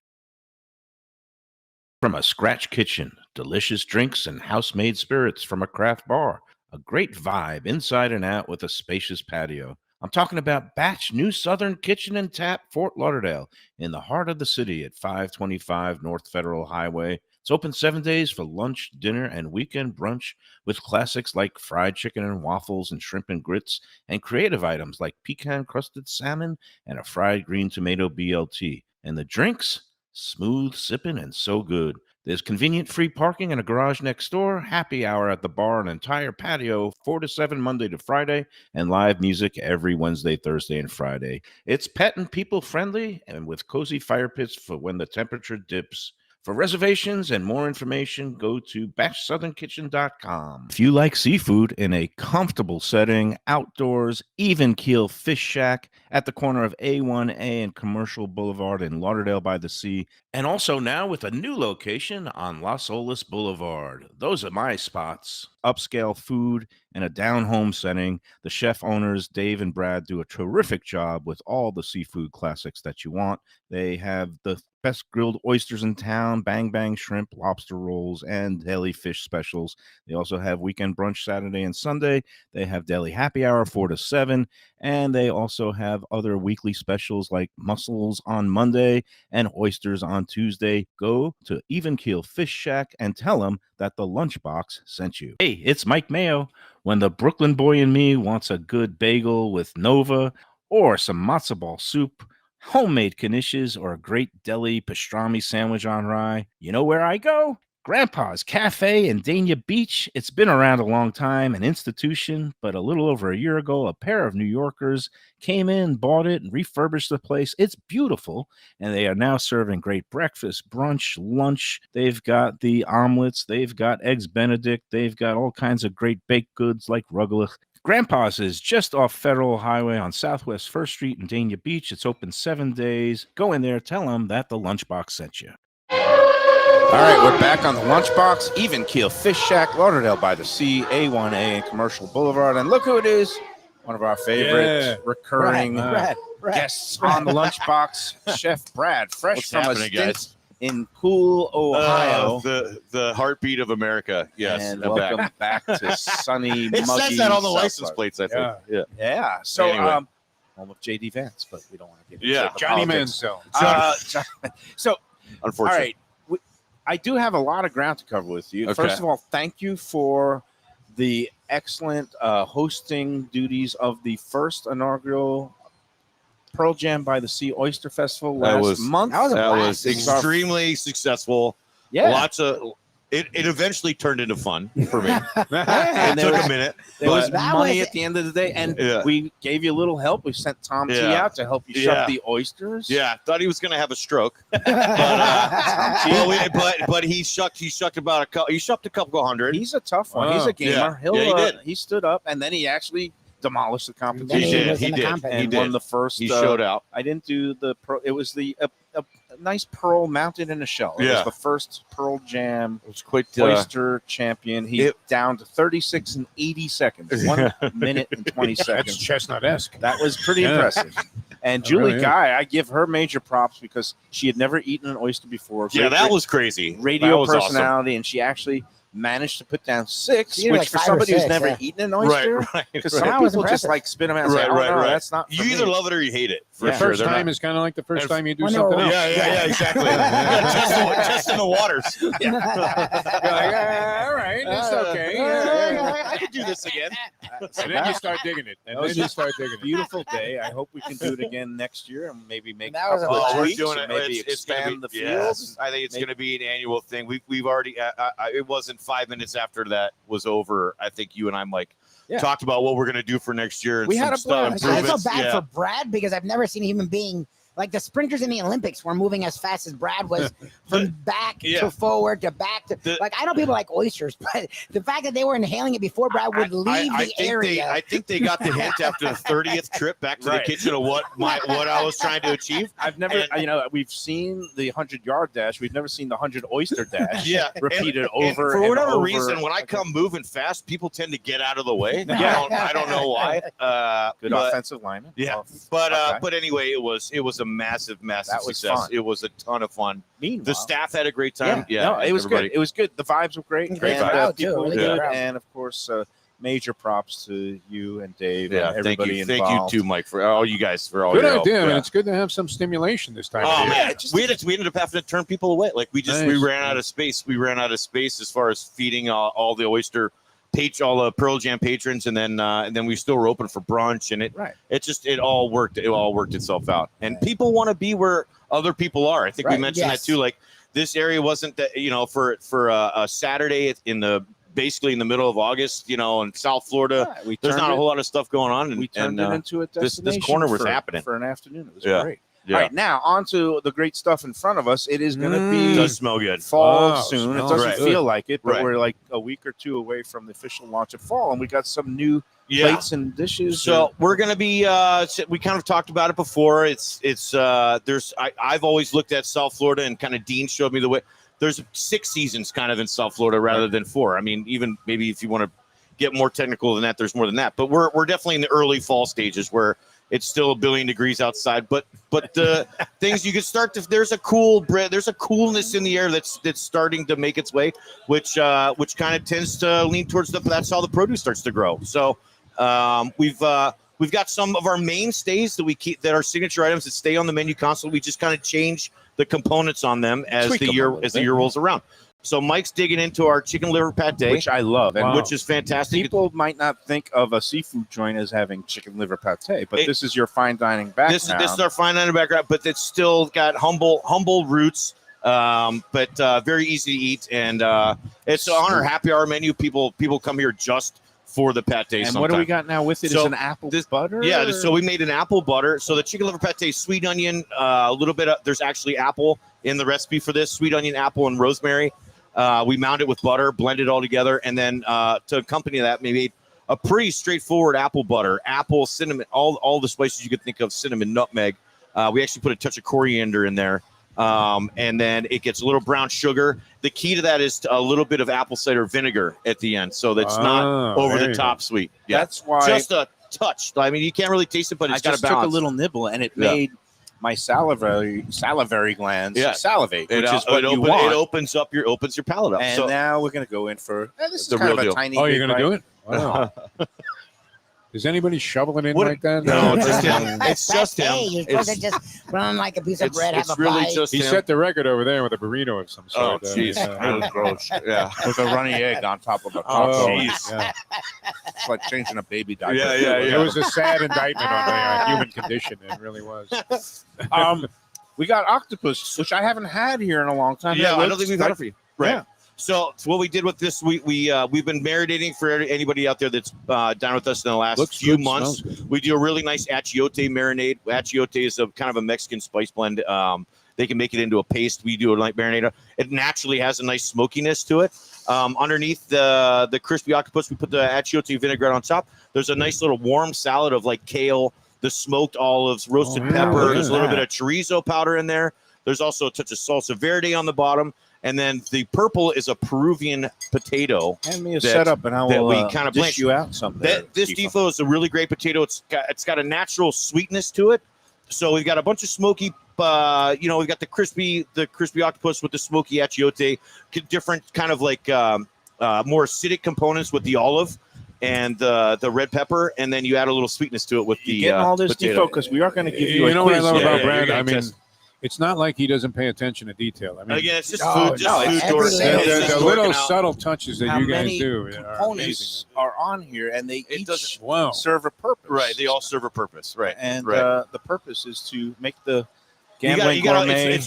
From a scratch kitchen, delicious drinks and house-made spirits from a craft bar. A great vibe inside and out with a spacious patio. I'm talking about Batch New Southern Kitchen and Tap, Fort Lauderdale, in the heart of the city at 525 North Federal Highway. It's open 7 days for lunch, dinner, and weekend brunch with classics like fried chicken and waffles and shrimp and grits, and creative items like pecan-crusted salmon and a fried green tomato BLT. And the drinks? Smooth sipping and so good. There's convenient free parking and a garage next door, happy hour at the bar, an entire patio, 4 to 7 Monday to Friday, and live music every Wednesday, Thursday, and Friday. It's pet and people friendly and with cozy fire pits for when the temperature dips. For reservations and more information, go to BashSouthernKitchen.com. If you like seafood in a comfortable setting, outdoors, even keel fish shack at the corner of A1A and Commercial Boulevard in Lauderdale by the Sea, and also now with a new location on Las Olas Boulevard. Those are my spots. Upscale food in a down-home setting. The chef owners, Dave and Brad, do a terrific job with all the seafood classics that you want. They have the best grilled oysters in town, bang bang shrimp, lobster rolls, and deli fish specials. They also have weekend brunch Saturday and Sunday. They have deli happy hour 4 to 7, and they also have other weekly specials like mussels on Monday and oysters on Tuesday. Go to Even Keel Fish Shack and tell them that the Lunchbox sent you. Hey, it's Mike Mayo. When the Brooklyn boy in me wants a good bagel with Nova or some matzo ball soup, homemade knishes, or a great deli pastrami sandwich on rye, you know where I go? Grandpa's Cafe in Dania Beach. It's been around a long time, an institution, but a little over a year ago, a pair of New Yorkers came in, bought it, and refurbished the place. It's beautiful, and they are now serving great breakfast, brunch, lunch. They've got the omelets. They've got eggs Benedict. They've got all kinds of great baked goods like rugelach. Grandpa's is just off Federal Highway on Southwest 1st Street in Dania Beach. It's open 7 days. Go in there, tell them that the Lunchbox sent you. All right, we're back on the Lunchbox, Even Keel Fish Shack, Lauderdale by the Sea, A1A and Commercial Boulevard. And look who it is, one of our favorite recurring Brad. guests on the Lunchbox, Chef Brad, fresh What's from happening, a stint guys? in Cool, Ohio. The heartbeat of America. Yes, and I'm welcome back to sunny, It muggy says that on the South license Park. plates, I think. Yeah. Yeah. So, Anyway. home of J.D. Vance, but we don't want to get Yeah. into Johnny politics. Manziel. So, all Unfortunately. right. I do have a lot of ground to cover with you. Okay. First of all, thank you for the excellent hosting duties of the first inaugural Pearl Jam by the Sea Oyster Festival last month. That was a That blast. was extremely successful. Yeah. Lots of it eventually turned into fun for me. And It there took was- a minute. There was That money was- at the end of the day, and Yeah. we gave you a little help. We sent Tom T Yeah. out to help you Yeah. shove the oysters. Yeah, thought he was going to have a stroke, but he shucked about a couple hundred. He's a tough one. Wow. He's a gamer. Yeah. Yeah, he did. He stood up, and then he actually demolished the Then competition. He was in the did. competition. He And did. won the first. He showed out. I didn't do the pearl. It was the a nice pearl mounted in a shell. It Yeah. was the first Pearl Jam It was quite oyster champion. He's it- down to 36 and 80 seconds. 1 minute and 20 That's seconds. chestnut-esque. That was pretty Yeah. impressive. And It Julie really is. Guy, I give her major props because she had never eaten an oyster before. Yeah, that was crazy. radio That was awesome. personality, and she actually managed to put down 6, She did which like for 5 or somebody who's 6, never yeah. eaten an oyster, Right. because That some was people just impressive. like spit them out and say, Right, oh, right, no, right. that's not You for either me. love it or you hate it. For Yeah. sure. First They're time not- is kind of like the first And- time you do When they something were- else. Yeah, exactly. Testing the waters. You're like, all right, it's okay. I could do this again. And then you start digging it. And then you start digging it. Beautiful day. I hope we can do it again next year and maybe make That was a couple of blast. we're tweaks doing or it. maybe It's gonna expand the be, field. yes, I think it's Maybe- going to be an annual thing. We've already. It wasn't 5 minutes after that was over. I think you and I, Mike, Yeah. talked about what we're going to do for next year. And We some had a stuff, blast. I feel improvements. bad Yeah. for Brad because I've never seen a human being like the sprinters in the Olympics were moving as fast as Brad was from back Yeah. to forward to back to like I know people like oysters, but the fact that they were inhaling it before Brad would leave the area. I think they got the hint after the 30th trip back to Right. the kitchen of what I was trying to achieve. I've never, we've seen the 100-yard dash. We've never seen the 100 oyster dash. Yeah, repeated and over for and whatever over. reason, when I come moving fast, people tend to get out of the way. Yeah. I don't know why. Good but- offensive lineman. Yeah. Well, But okay. but anyway, it was a massive That was success. fun. It was a ton of fun. meanwhile, The staff had a great time. Yeah, no, it was everybody. good. It was good. The vibes were great. Great and, crowd, too. people Really were good good. crowd. And of course, major props to you and Dave Yeah, and thank everybody you, involved. thank you too, Mike, for all you guys for all Good your help. idea, man. Yeah. It's good to have some stimulation this time Oh of year. man, we ended up having to turn people away. Like we Nice. ran out of space. We ran out of space as far as feeding all the oyster all the Pearl Jam patrons, and then we still were open for brunch, and it all worked. It all worked itself out. And people want to be where other people are. I think we Right, mentioned yes. that too. Like this area wasn't that for a Saturday basically in the middle of August, in South Florida. Yeah, we There's turned not a it- whole lot of stuff going on. We turned it into a this destination corner was for, happening. for an afternoon. It was Yeah. great. Yeah. All right, now on to the great stuff in front of us. It is going to It be does smell good. fall Wow, soon. It smells doesn't right. feel like it, but Right. we're like a week or two away from the official launch of fall, and we got some new Yeah. plates and dishes. So we're going to be. We kind of talked about it before. I've always looked at South Florida, and kind of Dean showed me the way. There's 6 seasons kind of in South Florida rather than 4. I mean, even maybe if you want to get more technical than that, there's more than that. But we're definitely in the early fall stages where it's still 1 billion degrees outside. But the things you can start to, there's a coolness in the air that's starting to make its way, which kind of tends to lean towards that's how the produce starts to grow. So we've got some of our mainstays that we keep, that are signature items that stay on the menu constantly. We just kind of change the components on them as the year rolls around. So Mike's digging into our chicken liver pate, which I love, and which is fantastic. people might not think of a seafood joint as having chicken liver pate, but this is your fine dining background. This is our fine dining background, but it's still got humble roots, but very easy to eat, and it's on our happy hour menu. People come here just for the pate. And sometime. what do we got now with it? So is an apple butter? Yeah, so we made an apple butter. So the chicken liver pate, sweet onion, a little bit of, there's actually apple in the recipe for this, sweet onion, apple, and rosemary. We mound it with butter, blend it all together, and then to accompany that, we made a pretty straightforward apple butter, apple, cinnamon, all the spices you could think of, cinnamon, nutmeg. We actually put a touch of coriander in there, and then it gets a little brown sugar. The key to that is a little bit of apple cider vinegar at the end, so that's not over the top sweet. Yeah, that's why just a touch. I mean, you can't really taste it, but it's got a balance. I just took a little nibble, and it made my salivary glands salivate, which is what you want. It opens your palate up. And so now we're going to go in for this is the kind real of a deal. tiny. Oh, you're going to do bite. it? Wow. Is anybody shoveling in What- like that? No, it's just him. It's just him. You're supposed to just run like a piece of bread, have It's a really bite. just He him. set the record over there with a burrito of some Oh, sort. jeez. That was gross. Yeah. With a runny egg on top of a Oh, taco. yeah. It's like changing a baby diaper. Yeah. It was a sad indictment on the human condition. It really was. We got octopus, which I haven't had here in a long time. Yeah, It I don't looks think we've had it for you. Right. Yeah. So what we did with this, we've been marinating for anybody out there that's down with us in the last Looks few good, months. smells good. We do a really nice achiote marinade. Achiote is a kind of a Mexican spice blend. They can make it into a paste. We do a light marinade. It naturally has a nice smokiness to it. Underneath the crispy octopus, we put the achiote vinaigrette on top. There's a nice little warm salad of like kale, the smoked olives, roasted pepper. There's a little bit of chorizo powder in there. There's also a touch of salsa verde on the bottom. And then the purple is a Peruvian potato. Hand me a setup, and I will we kind of dish blanch you out something. This Defo is a really great potato. It's got a natural sweetness to it. So we've got a bunch of smoky. We've got the crispy octopus with the smoky achiote, different kind of like more acidic components with the olive and the red pepper, and then you add a little sweetness to it with the getting all this potato. Defo, we are going to give you You a know what I quiz. love Yeah, about yeah, Brad? you're I gonna mean, test- it's not like he doesn't pay attention to detail. I And mean, again, it's just Oh, food. no, Just food every door. little- It's the just little working out. subtle touches that How you guys many do are amazing. components are on here, and they It each doesn't- Wow. serve a purpose. Right, they all serve a purpose. Right, And right. the purpose is to make the You gambling gotta, gourmet.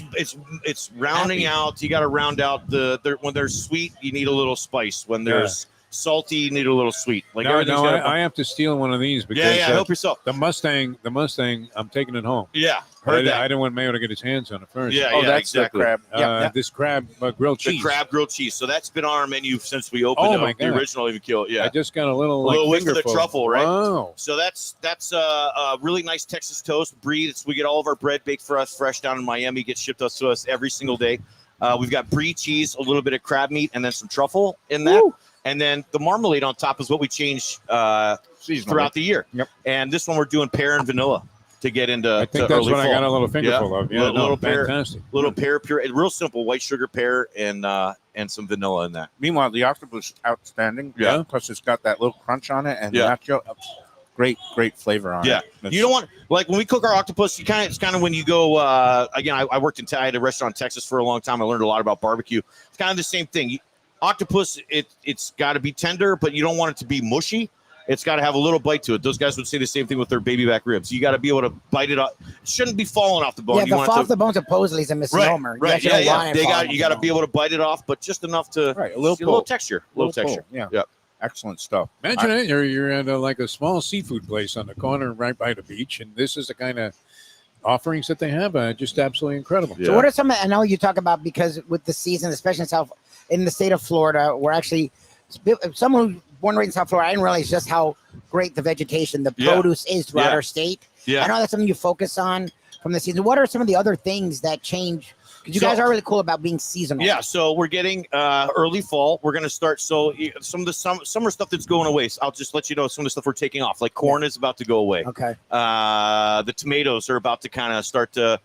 it's rounding out. You got to round out when they're sweet, you need a little spice. When there's salty, you need a little sweet. Like everything's got I have to steal one of these because help yourself. the Mustang, I'm taking it home. Yeah, I heard that. didn't want Mayo to get his hands on it first. Yeah, that's exactly. the crab. Yep. This crab grilled The cheese. crab grilled cheese. So that's been on our menu since we opened Oh, up my the God. original even Keel. Yeah. I just got a little whiff of the fingerful. truffle, right? Wow. So that's a really nice Texas toast. Brie. We get all of our bread baked for us fresh down in Miami. Gets shipped to us every single day. We've got brie cheese, a little bit of crab meat, and then some truffle in that. Woo. And then the marmalade on top is what we change throughout the year. Yep. And this one we're doing pear and vanilla to get into. I think to that's early what I fall. got a little fingerful of. Yeah, Little pear. fantastic. Little pear pure, real simple white sugar pear and some vanilla in that. Meanwhile, the octopus is outstanding. Yeah. Plus, it's got that little crunch on it, and Yeah. nacho, great flavor on Yeah. it. It's- You don't want like when we cook our octopus. It's kind of when you go. Again, I worked in I had a restaurant in Texas for a long time. I learned a lot about barbecue. It's kind of the same thing. Octopus, it's got to be tender, but you don't want it to be mushy. It's got to have a little bite to it. Those guys would say the same thing with their baby back ribs. You got to be able to bite it up. It shouldn't be falling off the bone. Yeah, You the want fall it off the bones supposedly is a misnomer. Right. You Yeah. want it falling off You got to the be bone. able to bite it off, but just enough to Right, a little pull. texture. Little texture. pull, yeah. Yep. Excellent stuff. Imagine it. You're at like a small seafood place on the corner right by the beach, and this is the kind of offerings that they have are just absolutely incredible. So what are some? I know you talk about because with the season, especially in the state of Florida, we're actually someone who's born and raised in South Florida. I didn't realize just how great the vegetation, the produce is throughout our state. Yeah. I know that's something you focus on from the season. What are some of the other things that change? Because you guys are really cool about being seasonal. Yeah, so we're getting early fall. We're going to start. So some of the summer stuff that's going away. So I'll just let you know some of the stuff we're taking off. Like corn is about to go away. Okay. The tomatoes are about to kind of start to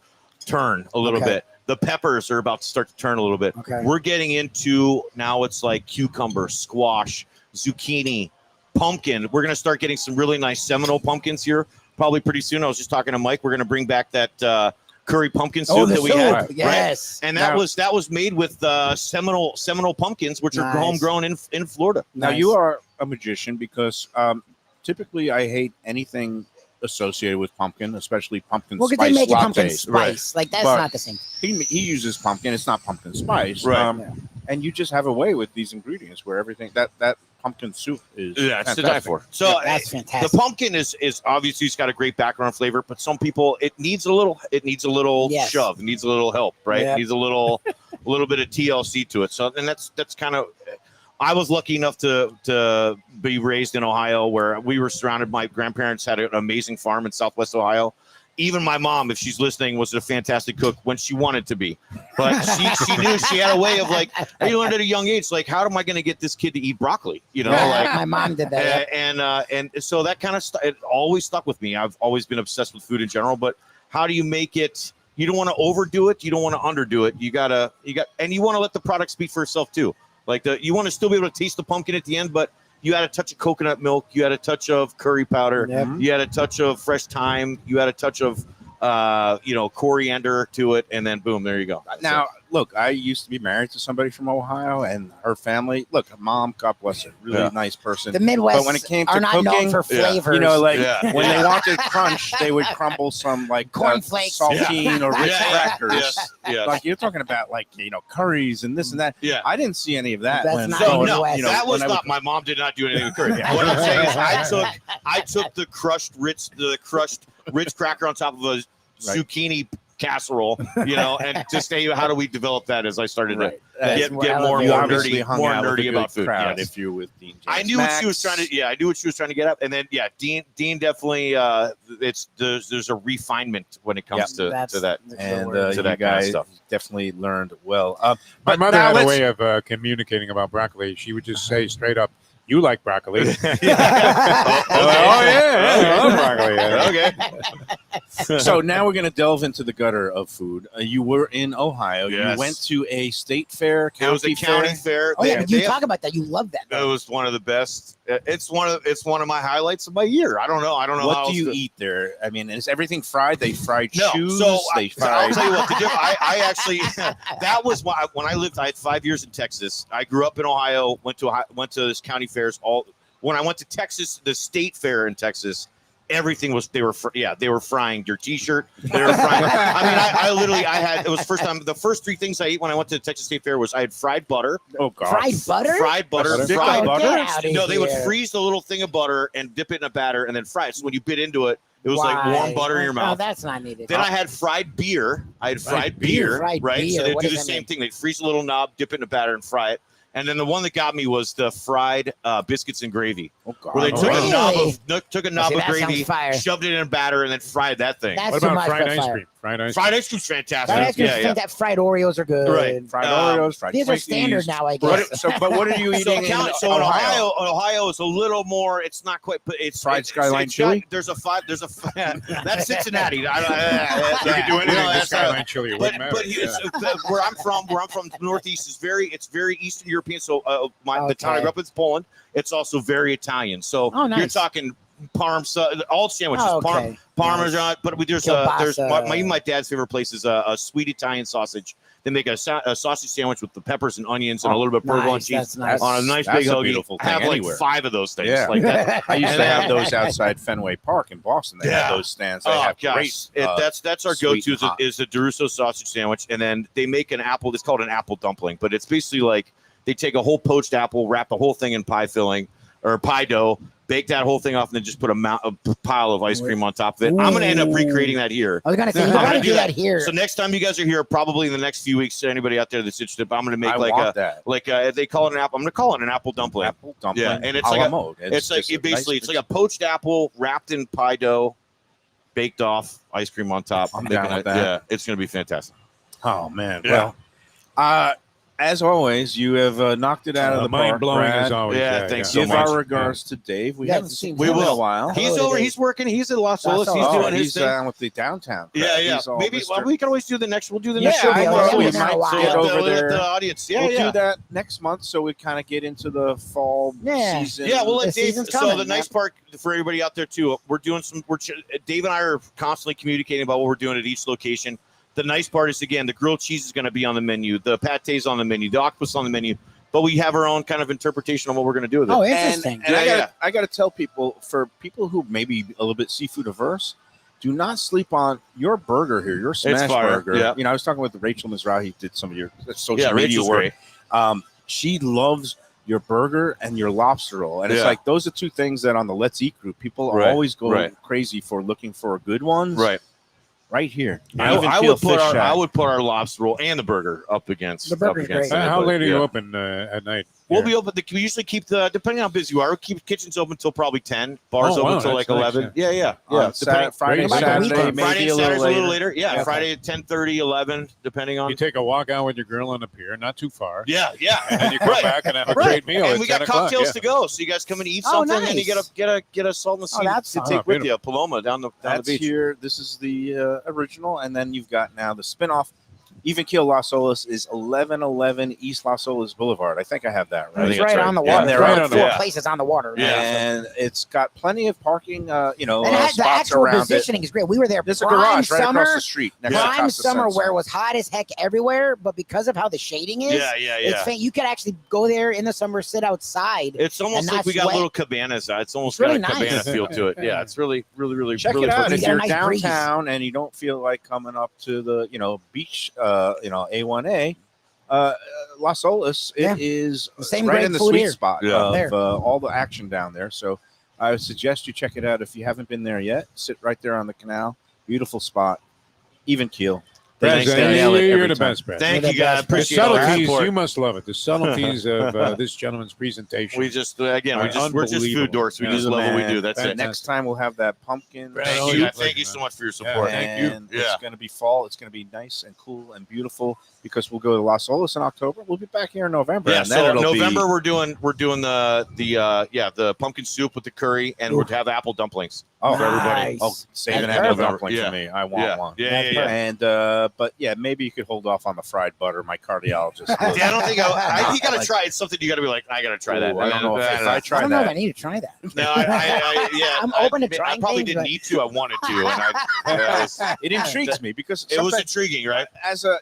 turn a little bit. The peppers are about to start to turn a little bit. Okay. We're getting into now it's like cucumber, squash, zucchini, pumpkin. We're going to start getting some really nice Seminole pumpkins here probably pretty soon. I was just talking to Mike. We're going to bring back that curry pumpkin soup that we had. Yes. Right? And that was made with Seminole pumpkins, which are homegrown in Florida. Now you are a magician because typically I hate anything associated with pumpkin, especially pumpkin spice. Well, because they make it lattes. pumpkin spice. Like that's not the same. He uses pumpkin. It's not pumpkin spice. Right. And you just have a way with these ingredients where everything that pumpkin soup is it's to die for. So that's fantastic. The pumpkin is obviously it's got a great background flavor, but some people it needs a little shove, it needs a little help, right? Yeah. It needs a little bit of TLC to it. So and that's kind of. I was lucky enough to be raised in Ohio where we were surrounded. My grandparents had an amazing farm in Southwest Ohio. Even my mom, if she's listening, was a fantastic cook when she wanted to be. But she knew she had a way of like, you learned at a young age, like, how am I going to get this kid to eat broccoli? You know, like my mom did that. And so that kind of it always stuck with me. I've always been obsessed with food in general, but how do you make it? You don't want to overdo it. You don't want to underdo it. And you want to let the product speak for itself too. Like you want to still be able to taste the pumpkin at the end, but you had a touch of coconut milk. You had a touch of curry powder. Yep. You had a touch of fresh thyme. You had a touch of, coriander to it. And then boom, there you go. Now, look, I used to be married to somebody from Ohio and her family. Look, mom, God bless her, really nice person. The Midwest but when it came to are not cooking, known for flavors. you know, like when they wanted crunch, they would crumble some like cornflakes, saltine or Ritz crackers. Yeah. Like you're talking about like curries and this and that. Yeah. I didn't see any of that. That's when not growing in the up, West. That was when I not. My mom did not do anything with curry. What I'm saying is, I took the crushed Ritz cracker on top of a zucchini casserole, and just say, how do we develop that? As I started to get more you nerdy, hung more out with a nerdy good about food. crowd Yes. if you're with Dean. I knew what she was trying to. Yeah, I knew what she was trying to get up. And then, Dean definitely. There's a refinement when it comes to that. And to you that kind of guys stuff. definitely learned well. My But mother now had a let's- way of communicating about broccoli. She would just say straight up, "You like broccoli?" Okay. I love broccoli. Yeah. Okay. So now we're going to delve into the gutter of food. You were in Ohio. Yes. You went to a state fair, It was a county fair. Oh yeah, but you They have- talk about that. You love that. It was one of the best. It's one of my highlights of my year. I don't know. What What do you eat there? I mean, is everything fried? They fried No, shoes. so They I'll fried. tell you what. I actually that was why when I lived. I had 5 years in Texas. I grew up in Ohio. Went to this county fairs. When I went to Texas, the state fair in Texas, everything was they were frying your T-shirt. They were frying. It was the first time. The first 3 things I ate when I went to the Texas State Fair was I had fried butter. Oh God! Fried butter. Fried butter. Butter? Fried Oh, butter. get outta No, they would here. freeze the little thing of butter and dip it in a batter and then fry it. So when you bit into it, it was like warm butter in your No, mouth. that's not needed. Then I had fried beer. I had fried beer, Fried right? beer. So they What do does the that same mean? thing. They freeze a little knob, dip it in a batter, and fry it. And then the one that got me was the fried biscuits and gravy, Oh God! where they took Really? a knob of that sounds gravy, fire. shoved it in a batter, and then fried that thing. That's What too about much fried for ice fire. cream? Fried ice Fried ice cream's fantastic. Fried ice cream, Yeah. that fried Oreos are good. Right. fried Oreos, fried These are Twinkies. standard now, I guess. But what are you So, eating in in Ohio is a little more. It's not quite, but it's Fried Skyline chili? There's a that's Cincinnati. You could do anything with Skyline chili. It But wouldn't matter. where I'm from, the Northeast is very Eastern European. So the town I Okay. grew up in is Poland. It's also very Italian. So Oh, nice. you're talking parm, all sandwiches, Oh, okay. parmesan. But there's Kielbasa. my dad's favorite place is a sweet Italian sausage. They make a sausage sandwich with the peppers and onions and a little bit of provolone Nice, cheese that's nice. on a nice That's big a hoagie. beautiful I thing have like anywhere. 5 of those things. Yeah. Like that. I used to have those outside Fenway Park in Boston. They Yeah. have those stands. They Oh have gosh, great. that's our sweet go-to and hot. is the Deruso sausage sandwich, and then they make an apple. It's called an apple dumpling, but it's basically like they take a whole poached apple, wrap the whole thing in pie filling or pie dough, bake that whole thing off, and then just put a pile of ice cream on top of it. I'm going to end up recreating that here. I was going to say, you got to do that here. So next time you guys are here, probably in the next few weeks, to anybody out there that's interested, I'm going to make they call it an apple. I'm going to call it an apple dumpling. Apple dumpling. Yeah, and it's it's like a poached apple wrapped in pie dough, baked off, ice cream on top. I'm down with that. Yeah, it's going to be fantastic. Oh man. Yeah. Well, as always, you have knocked it out of the mind park, blowing Brad. as always. Yeah, thanks so Give much. our regards to Dave. We haven't seen we him in will. a while. He's over. He's working. He's in Los Angeles. He's doing his thing. Down with the downtown. Yeah. He's all Maybe Mr. we can always do the next. We'll do the Yeah, next show. I know. We We've been might a while. get over Let there. the audience. We'll do that next month, so we kind of get into the fall season. Yeah, we'll let The Dave. season's So coming, the nice part for everybody out there too, we're doing some. Dave and I are constantly communicating about what we're doing at each location. The nice part is, again, the grilled cheese is going to be on the menu, the pate's on the menu, the octopus on the menu, but we have our own kind of interpretation on what we're going to do with it. Oh, interesting. And I got to tell people, for people who may be a little bit seafood averse, do not sleep on your burger here, your smash burger. Yeah. You know, I was talking with Rachel Mizrahi, did some of your social media Rachel's work. great. She loves your burger and your lobster roll. And it's like, those are two things that on the Let's Eat group, people always go crazy for looking for good ones. Right here. I would put our lobster roll and the burger up against The burger's great. How late are you open at night? We'll be open. We usually keep depending on how busy you are, we keep kitchens open until probably 10, bars open until like 11. Nice, yeah. Friday, Saturday, maybe Friday, a Saturday's little a little later. later. Yeah, Friday at 10:30, 11, depending on. You take a walk out with your grill on the pier, not too far. Yeah. And then you come back and have a great meal. And at we got 10 o'clock, cocktails to go, so you guys come and eat something, and then you get a salt and sea to take with you. Paloma down the beach. Here. This is the original, and then you've got now the spinoff. Even Keel Las Olas is 1111 East Las Olas Boulevard. I think I have that right. It's right on the water. And There are 4 places on the water. And it's got plenty of parking. And spots the actual around positioning is great. We were there. There's a garage right across the street. Prime summer where it was hot as heck everywhere, but because of how the shading is, it's you could actually go there in the summer, sit outside. It's almost like we got little cabanas. It's almost really got a cabana feel to it. Yeah, it's really Check really it out. If you're nice downtown and you don't feel like coming up to the beach, A1A, Las Olas, it is the same right in the food sweet here. spot of all the action down there. So I would suggest you check it out if you haven't been there yet. Sit right there on the canal. Beautiful spot. Even Keel. Brad, you're the best, Brad. Thank you, guys. The Appreciate all the subtleties, support. you must love it. The subtleties of this gentleman's presentation. We're just we're just food dorks. We just love what we do. That's it. Next time we'll have that pumpkin. Thank you so much for your support. Thank you. It's going to be fall. It's going to be nice and cool and beautiful because we'll go to Las Olas in October. We'll be back here in November. Yeah, and so November we're doing the pumpkin soup with the curry, and we'll have apple dumplings for everybody. Oh, saving that dumpling for me. I want one. Yeah. And but maybe you could hold off on the fried butter. My cardiologist. I don't think I think you got to try. It's something you got to be like, I got to try that. I don't know if I try that. I don't know if I need to try that. No, I'm open to trying. I probably didn't need to. I wanted to, and it intrigues me because it was intriguing, right? As I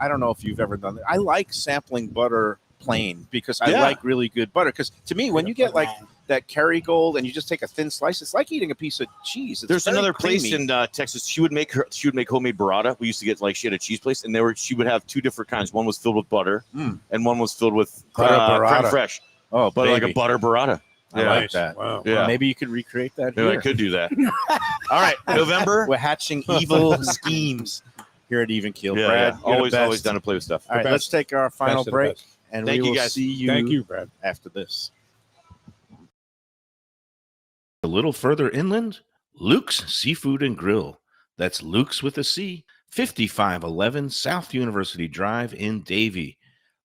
don't know if you've ever done that. I like sampling butter plain because I like really good butter. Because to me, when you get like that Kerrygold and you just take a thin slice, it's like eating a piece of cheese. There's another place in Texas. She would make homemade burrata. We used to get she had a cheese place, and she would have 2 different kinds. One was filled with butter, and one was filled with creme fraiche. Oh, but like a butter burrata. I like that. Wow. Yeah. Maybe you could recreate that here. I could do that. All right, November. We're hatching evil schemes here at Even Keel. Brad, always down to play with stuff. All right, let's take our final break, and we will guys. see you. Thank you, Brad. After this. A little further inland, Luke's Seafood and Grill. That's Luke's with a C, 5511 South University Drive in Davie.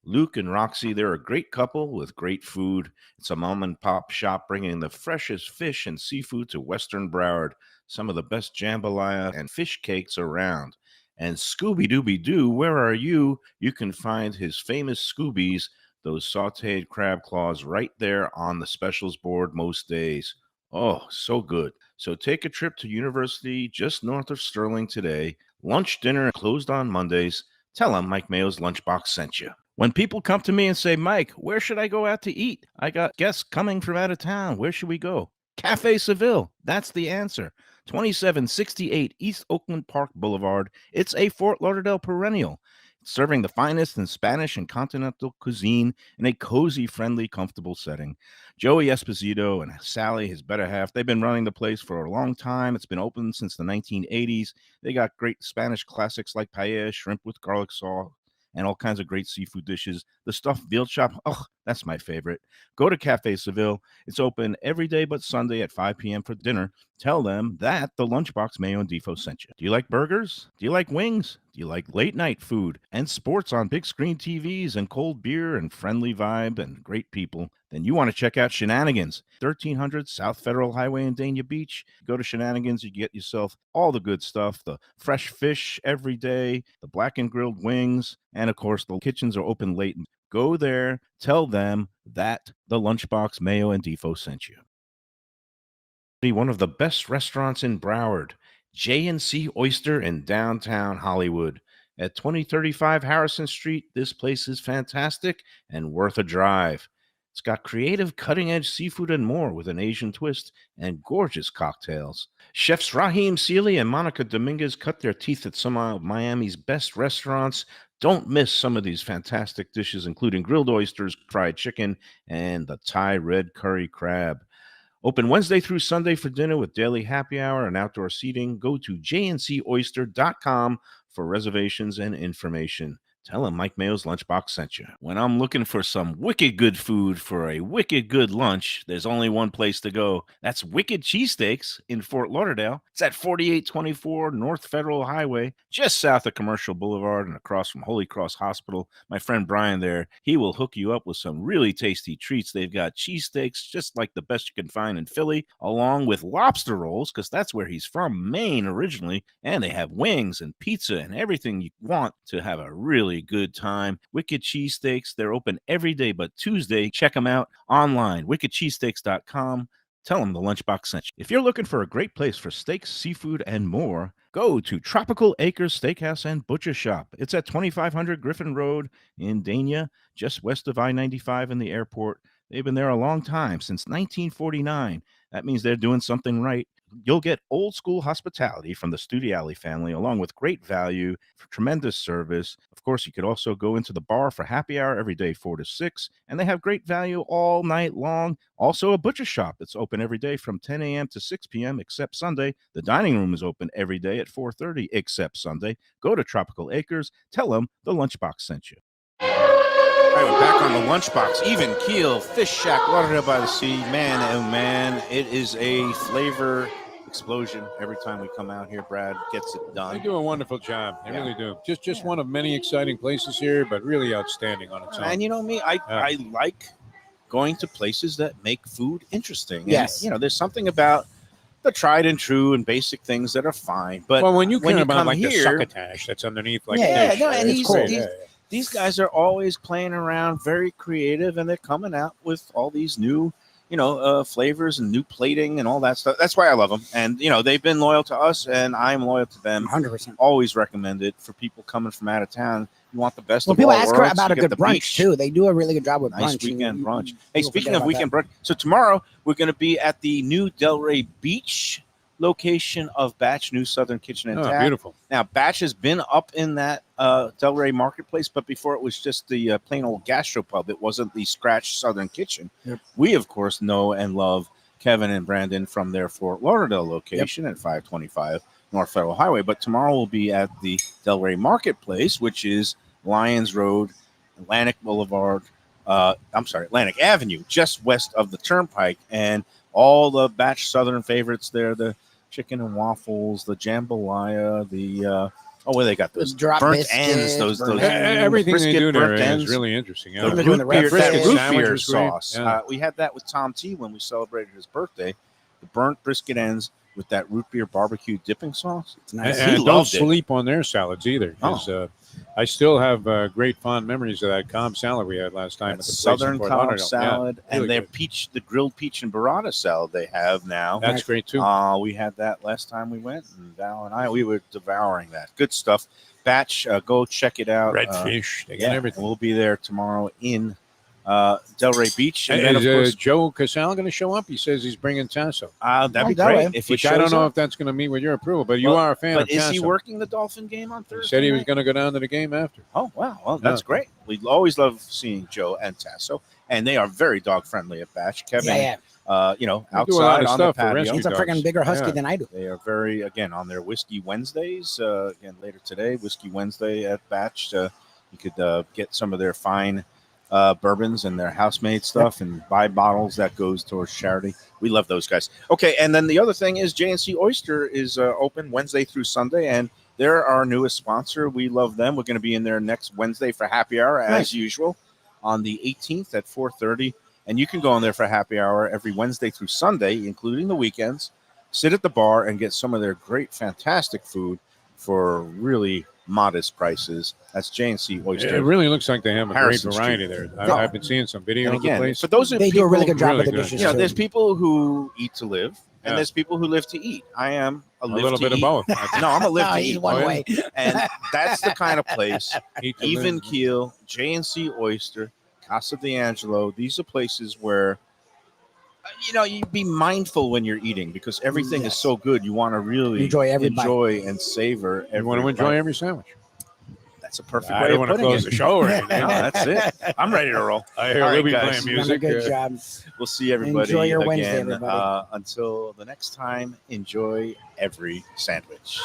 Luke and Roxy, they're a great couple with great food. It's a mom and pop shop bringing the freshest fish and seafood to Western Broward. Some of the best jambalaya and fish cakes around. And Scooby-Dooby-Doo, where are you? You can find his famous Scoobies, those sauteed crab claws, right there on the specials board most days. Oh, so good. So take a trip to University just north of Sterling today. Lunch, dinner, closed on Mondays. Tell them Mike Mayo's Lunchbox sent you. When people come to me and say, Mike, where should I go out to eat? I got guests coming from out of town. Where should we go? Cafe Seville. That's the answer. 2768 East Oakland Park Boulevard. It's a Fort Lauderdale perennial. serving the finest in Spanish and continental cuisine in a cozy, friendly, comfortable setting. Joey Esposito and Sally, his better half, they've been running the place for a long time. It's been open since the 1980s. They got great Spanish classics like paella, shrimp with garlic sauce, and all kinds of great seafood dishes. The stuffed veal chop, oh, that's my favorite. Go to Cafe Seville. It's open every day but Sunday at 5 p.m. for dinner. Tell them that the Lunchbox Mayo and Defo sent you. Do you like burgers? Do you like wings? Do you like late night food and sports on big screen TVs and cold beer and friendly vibe and great people? Then you want to check out Shenanigans, 1300 South Federal Highway in Dania Beach. Go to Shenanigans, you get yourself all the good stuff, the fresh fish every day, the black and grilled wings, and of course, the kitchens are open late. Go there, tell them that the Lunchbox Mayo and Defo sent you. One of the best restaurants in Broward, J&C Oyster in downtown Hollywood. At 2035 Harrison Street, this place is fantastic and worth a drive. It's got creative, cutting-edge seafood and more with an Asian twist and gorgeous cocktails. Chefs Raheem Seeley and Monica Dominguez cut their teeth at some of Miami's best restaurants. Don't miss some of these fantastic dishes, including grilled oysters, fried chicken, and the Thai red curry crab. Open Wednesday through Sunday for dinner with daily happy hour and outdoor seating. Go to jncoyster.com for reservations and information. Tell them Mike Mayo's Lunchbox sent you. When I'm looking for some wicked good food for a wicked good lunch, there's only one place to go. That's Wicked Cheesesteaks in Fort Lauderdale. It's at 4824 North Federal Highway, just south of Commercial Boulevard and across from Holy Cross Hospital. My friend Brian there, he will hook you up with some really tasty treats. They've got cheesesteaks just like the best you can find in Philly, along with lobster rolls, because that's where he's from, Maine originally. And they have wings and pizza and everything you want to have a really good time. Wicked Cheesesteaks, they're open every day but Tuesday. Check them out online, wickedcheesesteaks.com. Tell them the Lunchbox sent you. If you're looking for a great place for steaks, seafood, and more, go to Tropical Acres Steakhouse and Butcher Shop. It's at 2500 Griffin Road in Dania, just west of I-95 and the airport. They've been there a long time, since 1949. That means they're doing something right. You'll get old school hospitality from the Studiali family, along with great value for tremendous service. Of course, you could also go into the bar for happy hour every day, 4 to 6, and they have great value all night long. Also, a butcher shop that's open every day from 10 a.m. to 6 p.m. except Sunday. The dining room is open every day at 4:30 except Sunday. Go to Tropical Acres. Tell them the Lunchbox sent you. All right, we're back on the Lunchbox. Even Keel, Fish Shack, Lauderdale by the Sea. Man, oh man, it is a flavor explosion every time we come out here. Brad gets it done. They do a wonderful job. They really do. Just one of many exciting places here, but really outstanding on its own. And you know me, I like going to places that make food interesting. Yes. And, you know, there's something about the tried and true and basic things that are fine. But well, when you come about like here, the succotash that's underneath, like these guys are always playing around, very creative, and they're coming out with all these new, flavors and new plating and all that stuff. That's why I love them. And, they've been loyal to us, and I'm loyal to them. 100%. Always recommend it for people coming from out of town. You want the best well, of people all ask worlds. her about a good brunch, beach. too. They do a really good job with Nice brunch. weekend brunch. Hey, People speaking forget of weekend brunch, so tomorrow we're going to be at the new Delray Beach location of Batch New Southern Kitchen and Tap. Beautiful. Now, Batch has been up in that Delray Marketplace, but before it was just the plain old gastropub. It wasn't the Scratch Southern Kitchen. Yep. We, of course, know and love Kevin and Brandon from their Fort Lauderdale location at 525 North Federal Highway. But tomorrow we'll be at the Delray Marketplace, which is Lyons Road, Atlantic Avenue, just west of the Turnpike. And all the Batch Southern favorites there, the chicken and waffles, the jambalaya, what they got? Those drop burnt biscuits, ends, those everything they do there ends. is really interesting. The They're doing the red brisket root sandwich beer was great. sauce. Yeah. We had that with Tom T when we celebrated his birthday. The burnt brisket ends with that root beer barbecue dipping sauce. It's nice. And He don't loved it. sleep on their salads either. 'Cause, I still have great fond memories of that Cobb salad we had last time at the place Southern in Fort Cobb Lauderdale. salad, Yeah, really and good. the grilled peach and burrata salad they have now. That's great too. We had that last time we went, and Val and we were devouring that. Good stuff. Batch, go check it out. Redfish, they got everything. We'll be there tomorrow in Delray Beach, and Is then of course Joe Casal going to show up? He says he's bringing Tasso. that'd be Delray. great if he Which I don't shows know up. if that's going to meet with your approval, but you Well, are a fan But of is he Tasso. working the Dolphin game on Thursday? He said he was night? going to go down to the game after. Oh wow, well that's Yeah. great. We always love seeing Joe and Tasso, and they are very dog friendly at Batch. Kevin, Yeah, They do a lot outside of on the stuff for patio. rescue He's a dogs. freaking bigger husky Yeah. than I do. They are very, again, on their Whiskey Wednesdays. Again, later today, Whiskey Wednesday at Batch. You could get some of their fine bourbons and their house-made stuff and buy bottles that goes towards charity. We love those guys. Okay, and then the other thing is J&C Oyster is open Wednesday through Sunday, and they're our newest sponsor. We love them. We're going to be in there next Wednesday for happy hour, as usual, on the 18th at 4:30. And you can go in there for happy hour every Wednesday through Sunday, including the weekends. Sit at the bar and get some of their great, fantastic food for really modest prices. That's J&C Oyster. It really looks like they have a Harrison great variety there. I've been seeing some videos And of the again, place. for those of They do people, a really good job with the really good. dishes. you know, too. there's people who eat to live, and Yeah. there's people who live to eat. I am a A live little to bit of eat. both. No, I'm a live No, to he's eat. one Oh, yeah. way. And that's the kind of place. Eat to Even live. Keel, J&C Oyster, Casa D'Angelo, these are places where you be mindful when you're eating because everything is Yes. so good. You want to really Enjoy every bite. enjoy and savor every You want to enjoy bite. every sandwich. That's a perfect I way don't of want to putting close it. the show or anything. No, that's it. I'm ready to roll. I hear All right, Lubie guys. playing You've done a music. good job. We'll see everybody Enjoy your again. Wednesday, everybody. Until the next time, enjoy every sandwich.